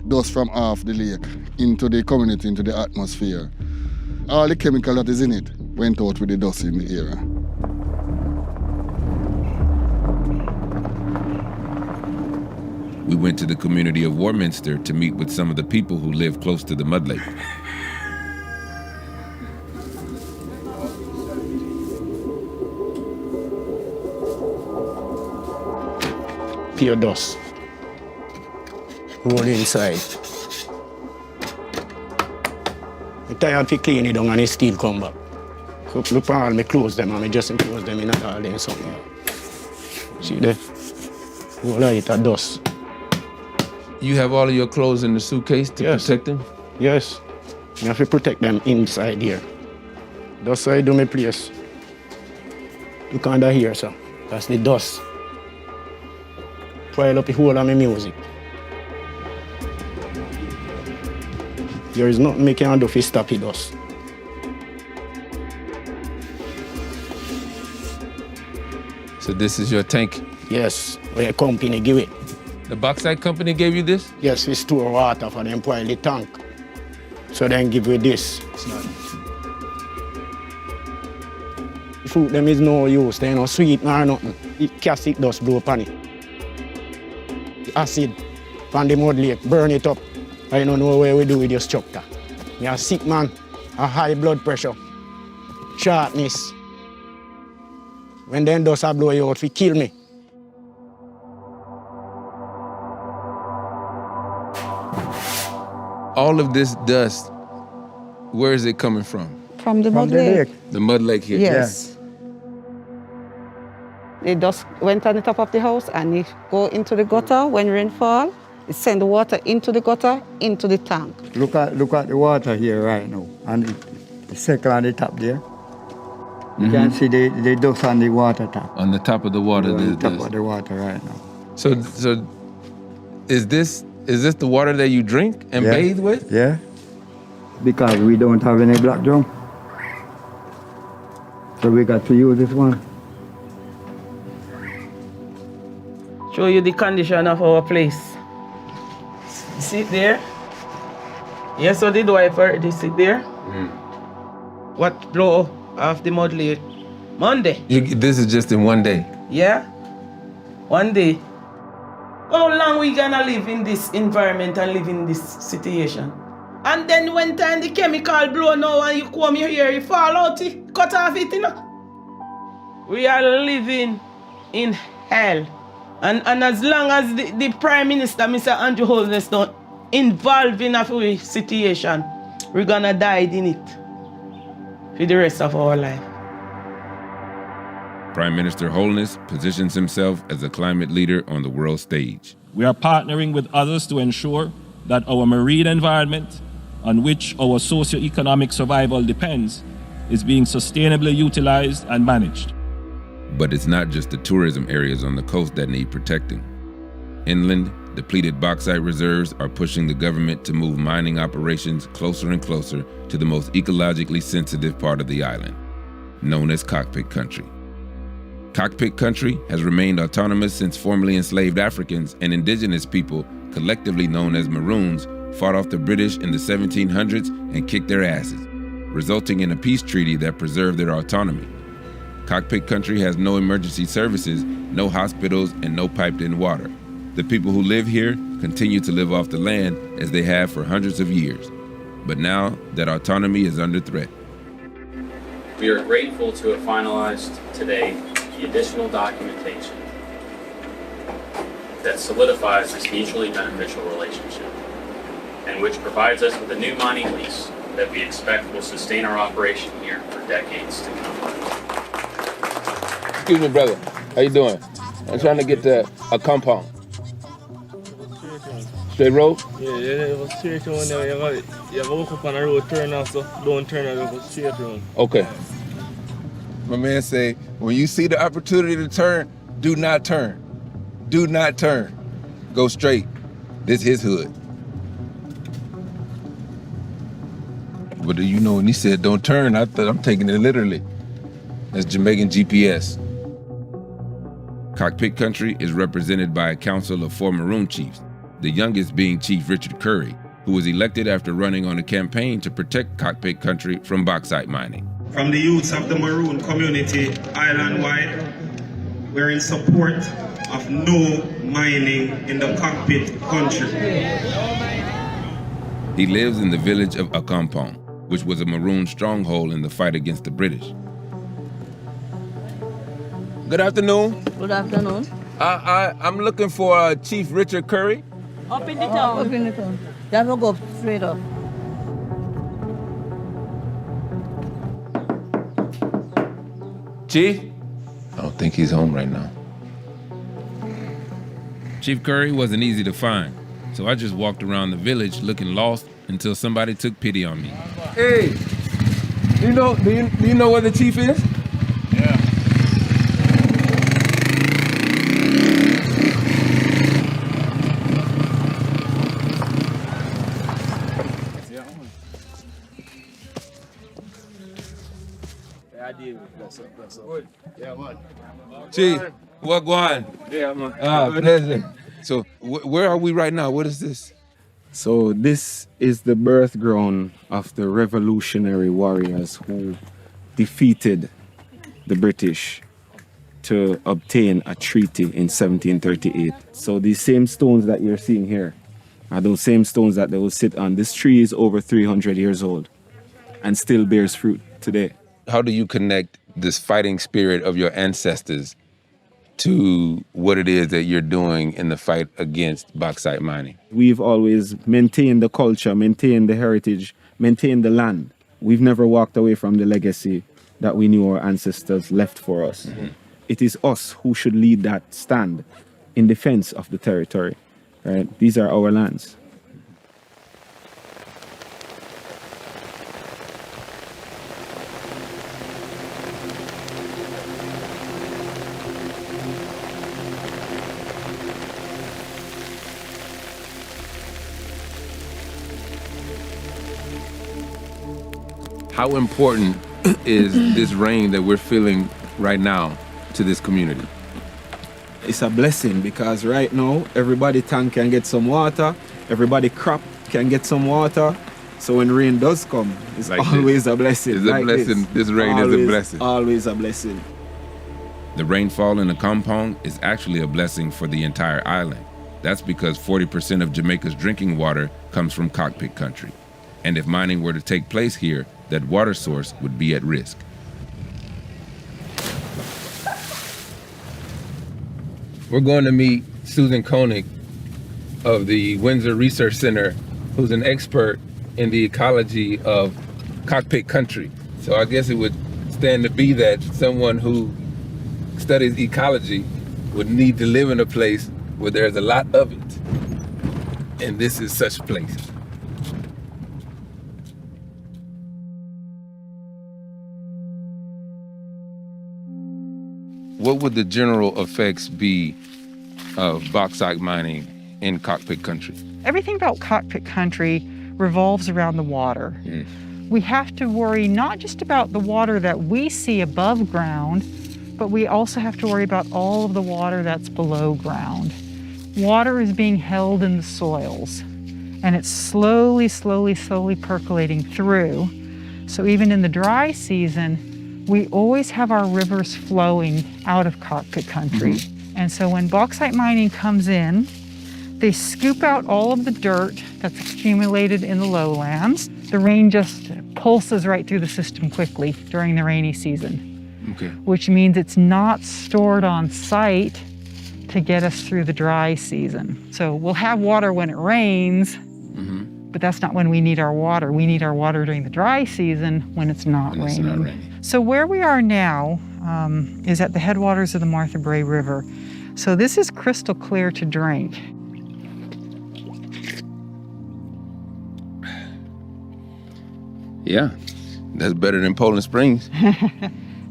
dust from off the lake into the community, into the atmosphere. All the chemical that is in it went out with the dust in the area. We went to the community of Warminster to meet with some of the people who live close to the mud lake. pure dust. Roll inside. I tired to clean it down and it still come back. So look for all me close them and me just close them in all them something. See there? Roll it a dust. You have all of your clothes in the suitcase to protect them? Yes. You have to protect them inside here. That's how I do my place. Look under here, sir. That's the dust. Pile up the whole of my music. There is nothing I can do to stop the dust. So this is your tank? Yes, where a company give it. The bauxite company gave you this? Yes, we store water for them pile the tank. So then give you this. It's not. The fruit them is no use, they no sweet nor nothing. The acid dust blow upon it. The acid from the mud lake, burn it up. I don't know where we do with your structure. Me a sick man, a high blood pressure, sharpness. When them dust a blow you out, it kill me. All of this dust, where is it coming from? From the mud lake. The mud lake here? Yes. The dust went on the top of the house and it go into the gutter when rain fall. It send the water into the gutter, into the tank. Look at the water here right now, and the circle on the top there. You can see the dust on the water tap. On the top of the water. On the top of the water right now. So is this the water that you drink and bathe with? Yeah. Because we don't have any black drum. So we got to use this one. Show you the condition of our place. See it there? Yes, so the wiper, they sit there. What blow off the mud lake? Monday. This is just in one day? Yeah. One day. How long we gonna live in this environment and live in this situation? And then when time the chemical blow now and you come here, you fall out, you cut off it, you know? We are living in hell. And as long as the Prime Minister, Mr. Andrew Holness, don't involve in a situation, we're gonna die in it for the rest of our life. Prime Minister Holness positions himself as a climate leader on the world stage. We are partnering with others to ensure that our marine environment, on which our socio-economic survival depends, is being sustainably utilized and managed. But it's not just the tourism areas on the coast that need protecting. Inland, depleted bauxite reserves are pushing the government to move mining operations closer and closer to the most ecologically sensitive part of the island, known as Cockpit Country. Cockpit Country has remained autonomous since formerly enslaved Africans and indigenous people, collectively known as Maroons, fought off the British in the 1700s and kicked their asses, resulting in a peace treaty that preserved their autonomy. Cockpit Country has no emergency services, no hospitals, and no piped-in water. The people who live here continue to live off the land as they have for hundreds of years. But now that autonomy is under threat. We are grateful to have finalized today the additional documentation that solidifies this mutually beneficial relationship and which provides us with a new mining lease that we expect will sustain our operation here for decades to come. Excuse me, brother. How you doing? I'm trying to get to a compound. Straight road? Yeah, it was straight road there. You have to walk up on a road, turn off, so don't turn out, it was straight road. Okay. My man say, when you see the opportunity to turn, do not turn. Do not turn. Go straight. This his hood. But you know, when he said don't turn, I thought I'm taking it literally. That's Jamaican GPS. Cockpit Country is represented by a council of 4 Maroon chiefs, the youngest being Chief Richard Curry, who was elected after running on a campaign to protect Cockpit Country from bauxite mining. From the youths of the Maroon community island-wide, we're in support of no mining in the Cockpit Country. He lives in the village of Accompong, which was a Maroon stronghold in the fight against the British. Good afternoon. Good afternoon. I'm looking for Chief Richard Curry. Up in the town. Up in the town. Then we'll go straight up. Chief? I don't think he's home right now. Chief Curry wasn't easy to find, so I just walked around the village looking lost until somebody took pity on me. Hey, do you know where the chief is? Yeah. Chief, what going? Yeah, man. Pleasure. So where are we right now? What is this? So this is the birth ground of the revolutionary warriors who defeated the British to obtain a treaty in 1738. So these same stones that you're seeing here are those same stones that they will sit on. This tree is over 300 years old and still bears fruit today. How do you connect this fighting spirit of your ancestors to what it is that you're doing in the fight against bauxite mining? We've always maintained the culture, maintained the heritage, maintained the land. We've never walked away from the legacy that we knew our ancestors left for us. Mm-hmm. It is us who should lead that stand in defense of the territory, right? These are our lands. How important is this rain that we're feeling right now to this community? It's a blessing because right now, everybody tank can get some water, everybody crop can get some water. So when rain does come, it's like always a blessing. It's a blessing. This rain is a blessing. Always a blessing. The rainfall in the compound is actually a blessing for the entire island. That's because 40% of Jamaica's drinking water comes from cockpit country. And if mining were to take place here, that water source would be at risk. We're going to meet Susan Koenig of the Windsor Research Center, who's an expert in the ecology of cockpit country. So I guess it would stand to be that someone who studies ecology would need to live in a place where there's a lot of it. And this is such a place. What would the general effects be of bauxite mining in cockpit country? Everything about cockpit country revolves around the water. We have to worry not just about the water that we see above ground, but we also have to worry about all of the water that's below ground. Water is being held in the soils, and it's slowly percolating through. So even in the dry season, we always have our rivers flowing out of cockpit country. And so when bauxite mining comes in, they scoop out all of the dirt that's accumulated in the lowlands. The rain just pulses right through the system quickly during the rainy season, which means it's not stored on site to get us through the dry season. So we'll have water when it rains, but that's not when we need our water. We need our water during the dry season when it's not raining. So where we are now is at the headwaters of the Martha Brae River. So this is crystal clear to drink. Yeah, that's better than Poland Springs.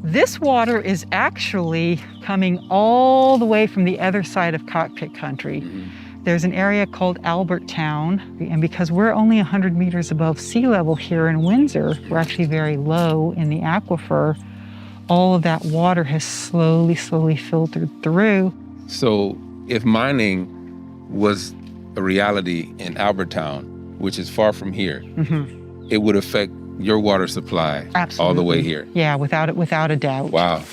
This water is actually coming all the way from the other side of cockpit country. There's an area called Alberttown, and because we're only 100 meters above sea level here in Windsor, we're actually very low in the aquifer. All of that water has slowly filtered through. So if mining was a reality in Alberttown, which is far from here, it would affect your water supply all the way here. Yeah, without a doubt. Wow.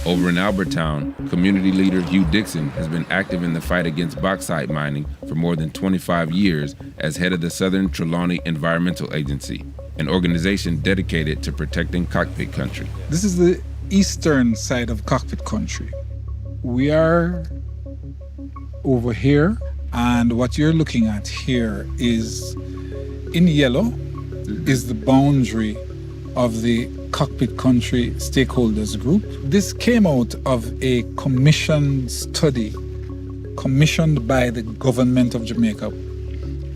Over in Alberttown, community leader Hugh Dixon has been active in the fight against bauxite mining for more than 25 years as head of the Southern Trelawney Environmental Agency, an organization dedicated to protecting cockpit country. This is the eastern side of Cockpit Country. We are over here, and what you're looking at here is, in yellow, is the boundary of the Cockpit Country Stakeholders Group. This came out of a commissioned study commissioned by the government of Jamaica.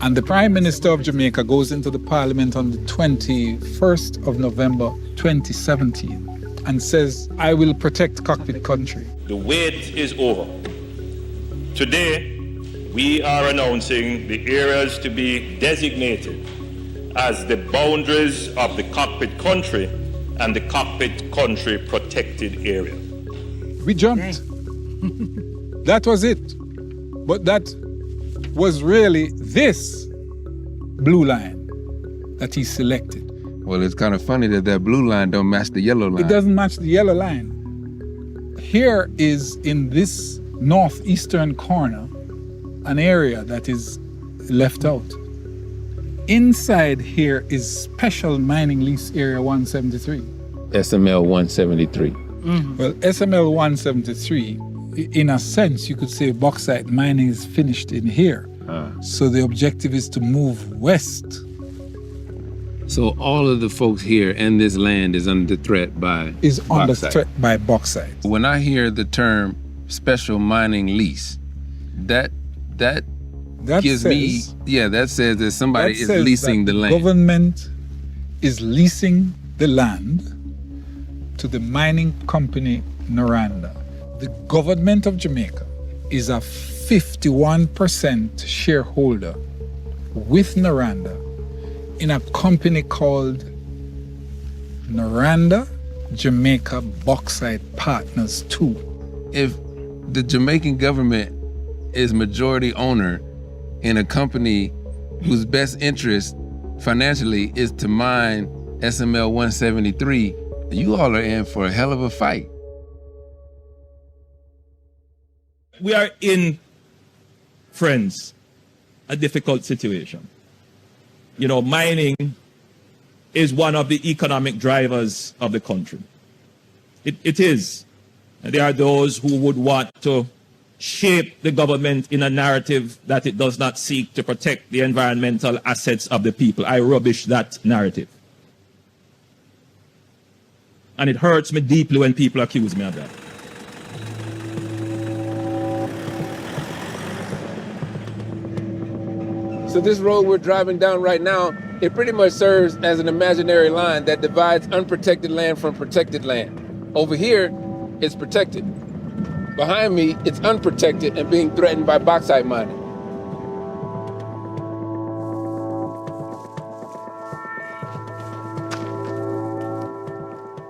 And the Prime Minister of Jamaica goes into the Parliament on the 21st of November 2017 and says, I will protect Cockpit Country. The wait is over. Today, we are announcing the areas to be designated as the boundaries of the Cockpit Country and the Cockpit Country Protected Area. We jumped. That was it. But that was really this blue line that he selected. Well, it's kind of funny that that blue line don't match the yellow line. It doesn't match the yellow line. Here is, in this northeastern corner, an area that is left out. Inside here is Special Mining Lease Area 173. SML 173. Well, SML 173, in a sense, you could say bauxite mining is finished in here. So the objective is to move west. So all of the folks here and this land is under threat by Under bauxite. threat by bauxite. When I hear the term special mining lease, that gives me, that says that somebody is leasing the land. Government is leasing the land to the mining company Noranda. The government of Jamaica is a 51% shareholder with Noranda in a company called Noranda Jamaica Bauxite Partners 2. If the Jamaican government is majority owner in a company whose best interest financially is to mine SML 173, you all are in for a hell of a fight. We are in, friends, a difficult situation. You know, mining is one of the economic drivers of the country. It is. And there are those who would want to shape the government in a narrative that it does not seek to protect the environmental assets of the people. I rubbish that narrative. And it hurts me deeply when people accuse me of that. So this road we're driving down right now, it pretty much serves as an imaginary line that divides unprotected land from protected land. Over here, it's protected. Behind me, it's unprotected and being threatened by bauxite mining.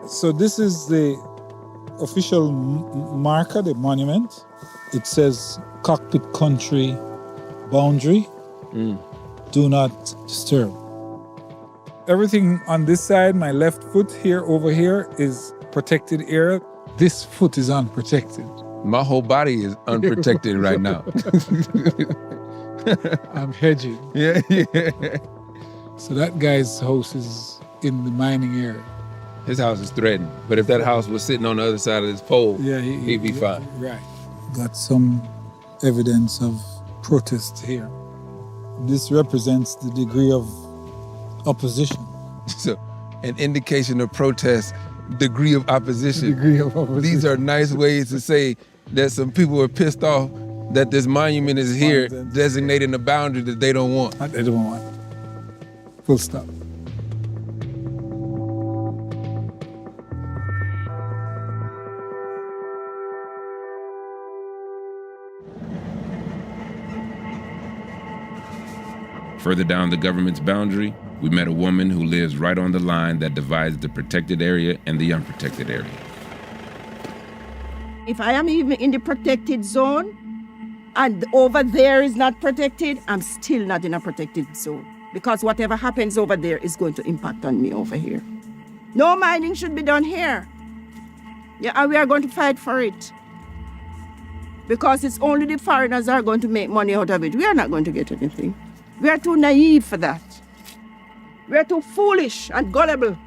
So this is the official marker, the monument. It says Cockpit Country boundary. Do not disturb. Everything on this side, my left foot here, over here, is protected area. This foot is unprotected. My whole body is unprotected right now. I'm hedging. Yeah. So that guy's house is in the mining area. His house is threatened. But if that house was sitting on the other side of this pole, he'd be fine. Right. Got some evidence of protest here. This represents the degree of opposition. So, an indication of protest, degree of opposition. Degree of opposition. These are nice ways to say that some people are pissed off that this monument is here, designating a boundary that they don't want. They don't want. Full stop. Further down the government's boundary, we met a woman who lives right on the line that divides the protected area and the unprotected area. If I am even in the protected zone and over there is not protected, I'm still not in a protected zone because whatever happens over there is going to impact on me over here. No mining should be done here. Yeah, and we are going to fight for it because it's only the foreigners are going to make money out of it. We are not going to get anything. We are too naive for that. We are too foolish and gullible.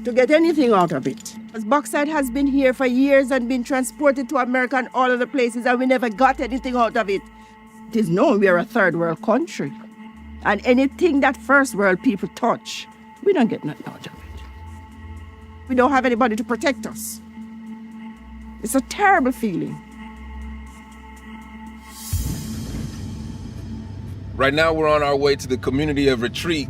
to get anything out of it. Because bauxite has been here for years and been transported to America and all other places, and we never got anything out of it. It is known we are a third world country. And anything that first world people touch, we don't get nothing out of it. We don't have anybody to protect us. It's a terrible feeling. Right now, we're on our way to the community of Retreat.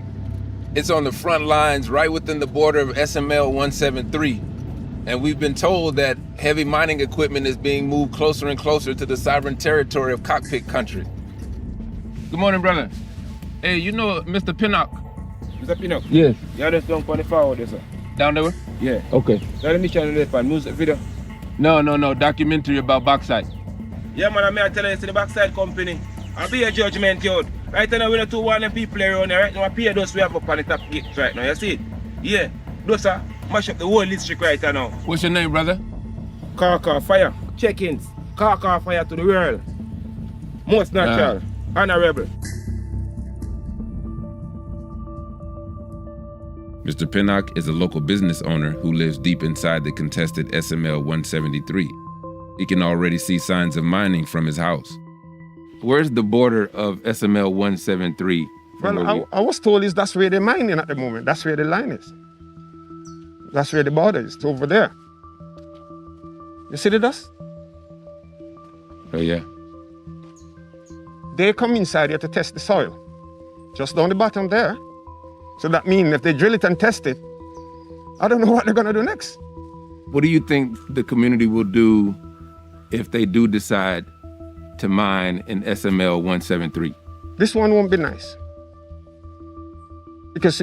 It's on the front lines, right within the border of SML 173. And we've been told that heavy mining equipment is being moved closer and closer to the sovereign territory of Cockpit country. Good morning, brother. Hey, you know Mr. Pinnock? Mr. Pinnock? Yes. Yeah, that's down on the forward there, sir. Down there? Yeah. Okay. Let me channel it for music video. No, documentary about bauxite. Yeah, man, I'm telling you, it's the backside company. I'll be a judgment, yo. Right now, we don't do one of them people around here. Right now, I pay those we have up on the top gate right now. You see it? Yeah. Those are mash up the whole district right now. What's your name, brother? Car fire. Check-ins. Car fire to the world. Most natural. Honorable. Mr. Pinnock is a local business owner who lives deep inside the contested SML 173. He can already see signs of mining from his house. Where's the border of SML 173? Well, I was told that's where they're mining at the moment. That's where the line is. That's where the border is. It's over there. You see the dust? Oh, yeah. They come inside here to test the soil. Just down the bottom there. So that means if they drill it and test it, I don't know what they're going to do next. What do you think the community will do if they do decide to mine in SML 173? This one won't be nice. Because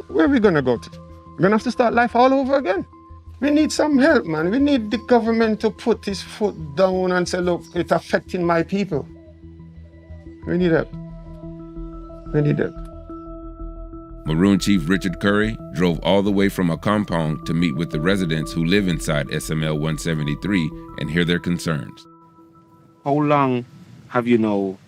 where are we going to go to? We're going to have to start life all over again. We need some help, man. We need the government to put his foot down and say, look, it's affecting my people. We need help. We need help. Maroon Chief Richard Curry drove all the way from a compound to meet with the residents who live inside SML 173 and hear their concerns. How long have you now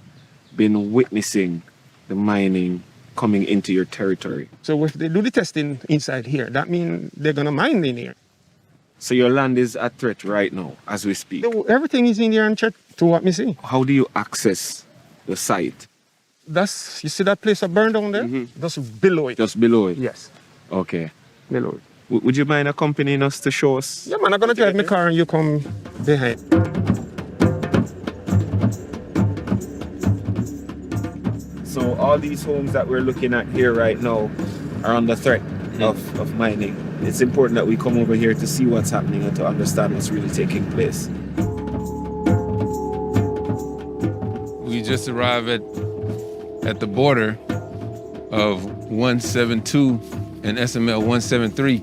been witnessing the mining coming into your territory? So if they do the testing inside here, that means they're going to mine in here. So your land is at threat right now, as we speak? Everything is in here and threat to what me see. How do you access the site? You see that place that burned down there? Mm-hmm. Just below it. Just below it? Yes. Okay. Below it. Would you mind accompanying us to show us? Yeah, man, I'm going to drive my car and you come behind. So all these homes that we're looking at here right now are under threat of mining. It's important that we come over here to see what's happening and to understand what's really taking place. We just arrived at the border of 172 and SML 173.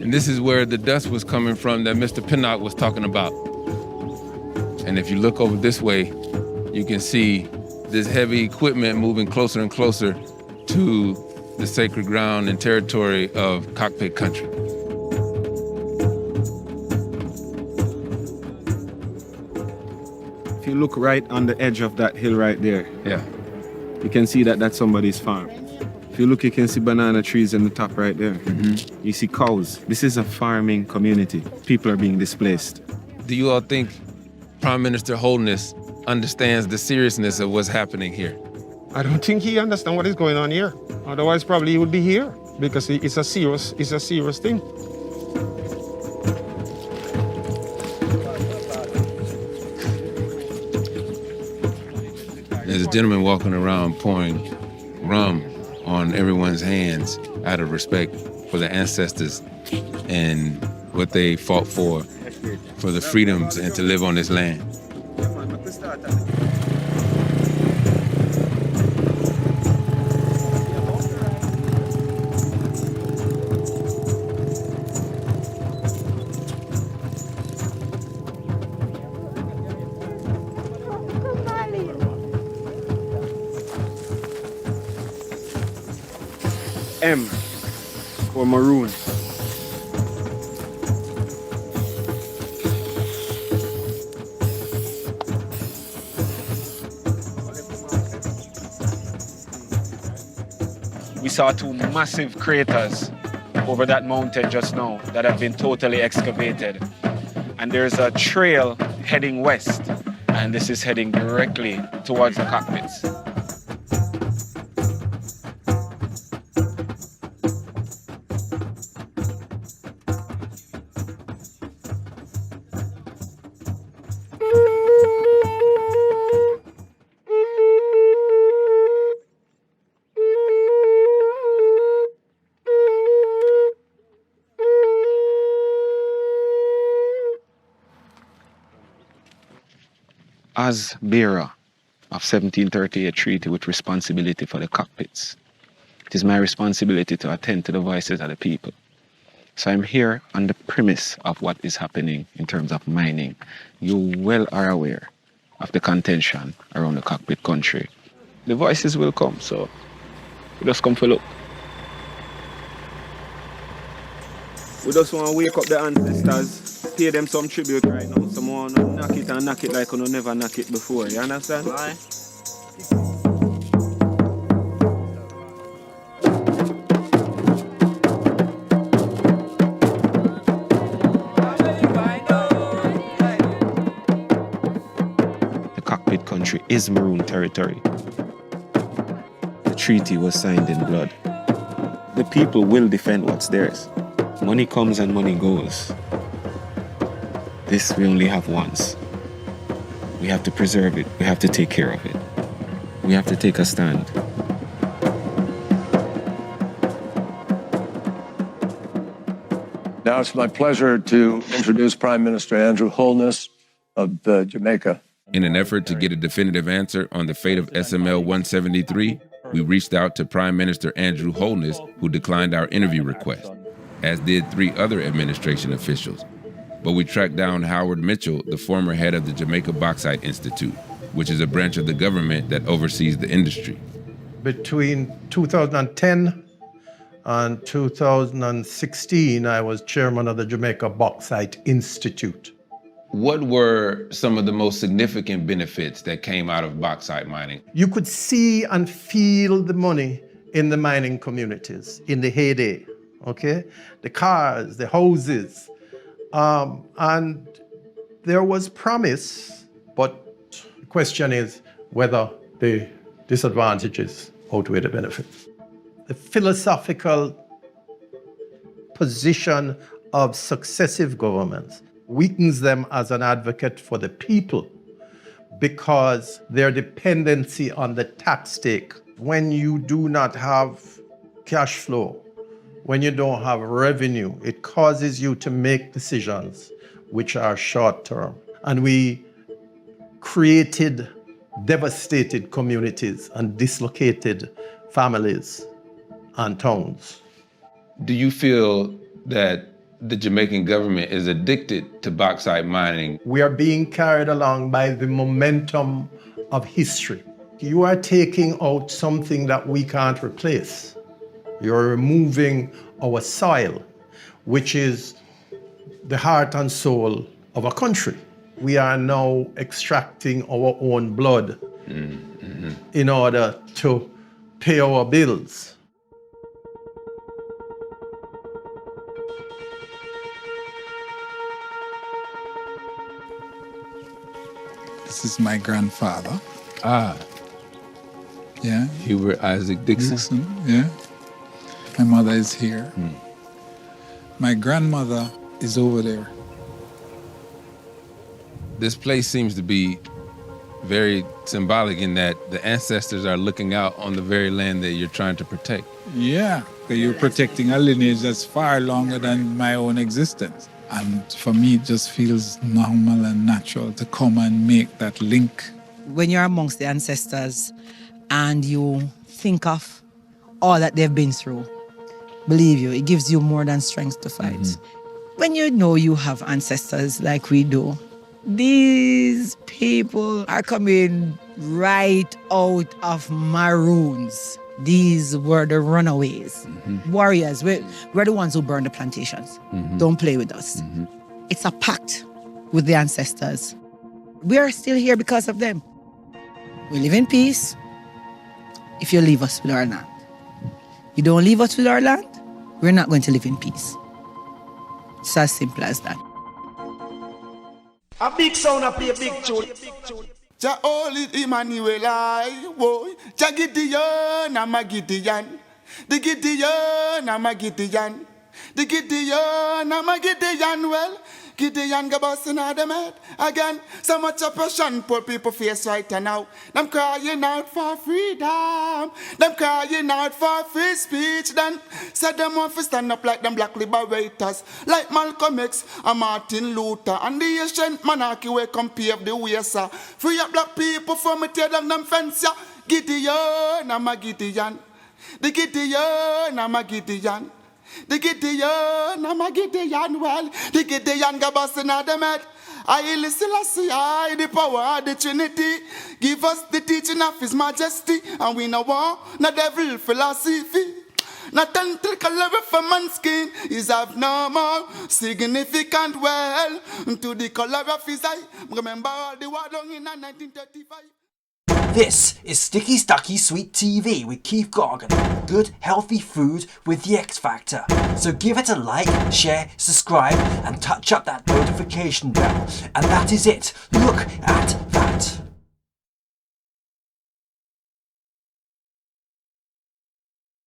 And this is where the dust was coming from that Mr. Pinnock was talking about. And if you look over this way, you can see this heavy equipment moving closer and closer to the sacred ground and territory of Cockpit country. If you look right on the edge of that hill right there, yeah, you can see that that's somebody's farm. If you look, you can see banana trees in the top right there. Mm-hmm. You see cows. This is a farming community. People are being displaced. Do you all think Prime Minister Holness understands the seriousness of what's happening here? I don't think he understands what is going on here. Otherwise, probably he would be here because it's a serious thing. There's a gentleman walking around pouring rum on everyone's hands out of respect for the ancestors and what they fought for the freedoms and to live on this land. M for maroon. We saw two massive craters over that mountain just now that have been totally excavated. And there's a trail heading west, and this is heading directly towards the cockpits. As bearer of 1738 treaty with responsibility for the cockpits, it is my responsibility to attend to the voices of the people. So I'm here on the premise of what is happening in terms of mining. You well are aware of the contention around the cockpit country. The voices will come, so we just come for look. We just want to wake up the ancestors, pay them some tribute right now. Someone knock it like you never knock it before, you understand? Why? The cockpit country is Maroon territory. The treaty was signed in blood. The people will defend what's theirs. Money comes and money goes. This we only have once. We have to preserve it. We have to take care of it. We have to take a stand. Now it's my pleasure to introduce Prime Minister Andrew Holness of Jamaica. In an effort to get a definitive answer on the fate of SML 173, we reached out to Prime Minister Andrew Holness, who declined our interview request, as did 3 other administration officials. But we tracked down Howard Mitchell, the former head of the Jamaica Bauxite Institute, which is a branch of the government that oversees the industry. Between 2010 and 2016, I was chairman of the Jamaica Bauxite Institute. What were some of the most significant benefits that came out of bauxite mining? You could see and feel the money in the mining communities in the heyday, okay? The cars, the houses, and there was promise, but the question is whether the disadvantages outweigh the benefits. The philosophical position of successive governments weakens them as an advocate for the people because their dependency on the tax take. When you do not have cash flow, when you don't have revenue, it causes you to make decisions which are short-term. And we created devastated communities and dislocated families and towns. Do you feel that the Jamaican government is addicted to bauxite mining? We are being carried along by the momentum of history. You are taking out something that we can't replace. You're removing our soil, which is the heart and soul of a country. We are now extracting our own blood in order to pay our bills. This is my grandfather. Yeah. Hubert Isaac Dixon. Yeah. My mother is here. My grandmother is over there. This place seems to be very symbolic in that the ancestors are looking out on the very land that you're trying to protect. Yeah, you're protecting a lineage that's far longer than my own existence. And for me, it just feels normal and natural to come and make that link. When you're amongst the ancestors and you think of all that they've been through, believe you, it gives you more than strength to fight. When you know you have ancestors like we do, these people are coming right out of Maroons. These were the runaways. Warriors, we're the ones who burned the plantations. Don't play with us. It's a pact with the ancestors. We are still here because of them. We live in peace if you leave us with our land. You don't leave us with our land, we're not going to live in peace. It's as simple as that. A big sound, a play a big tune. Ja Oli Emmanuel I, boy. Ja Gideon, I'm a Gideon. The Gideon, I'm a Gideon. The Gideon, I'm a Gideon. Well, Gideon go busting out them head again. So much oppression poor people face right now. Them crying out for freedom. Them crying out for free speech. Then said them want to stand up like them black liberators, like Malcolm X and Martin Luther and the ancient monarchy where come pave the way, sir. Free up black people from me tear down them fence, yeah. Gideon, I'm a Gideon. The Gideon, I'm a Gideon. The Gideon, I'm a Gideon, well, the Gideon go busting out them head. I listen, I the power of the Trinity. Give us the teaching of His Majesty, and we no want no devil philosophy. Not until color of man's skin is of no more significant, well, to the color of his eye. Remember all the war done in 1935. This is Sticky Stucky Sweet TV with Keith Gargan. Good, healthy food with the X Factor. So give it a like, share, subscribe, and touch up that notification bell. And that is it. Look at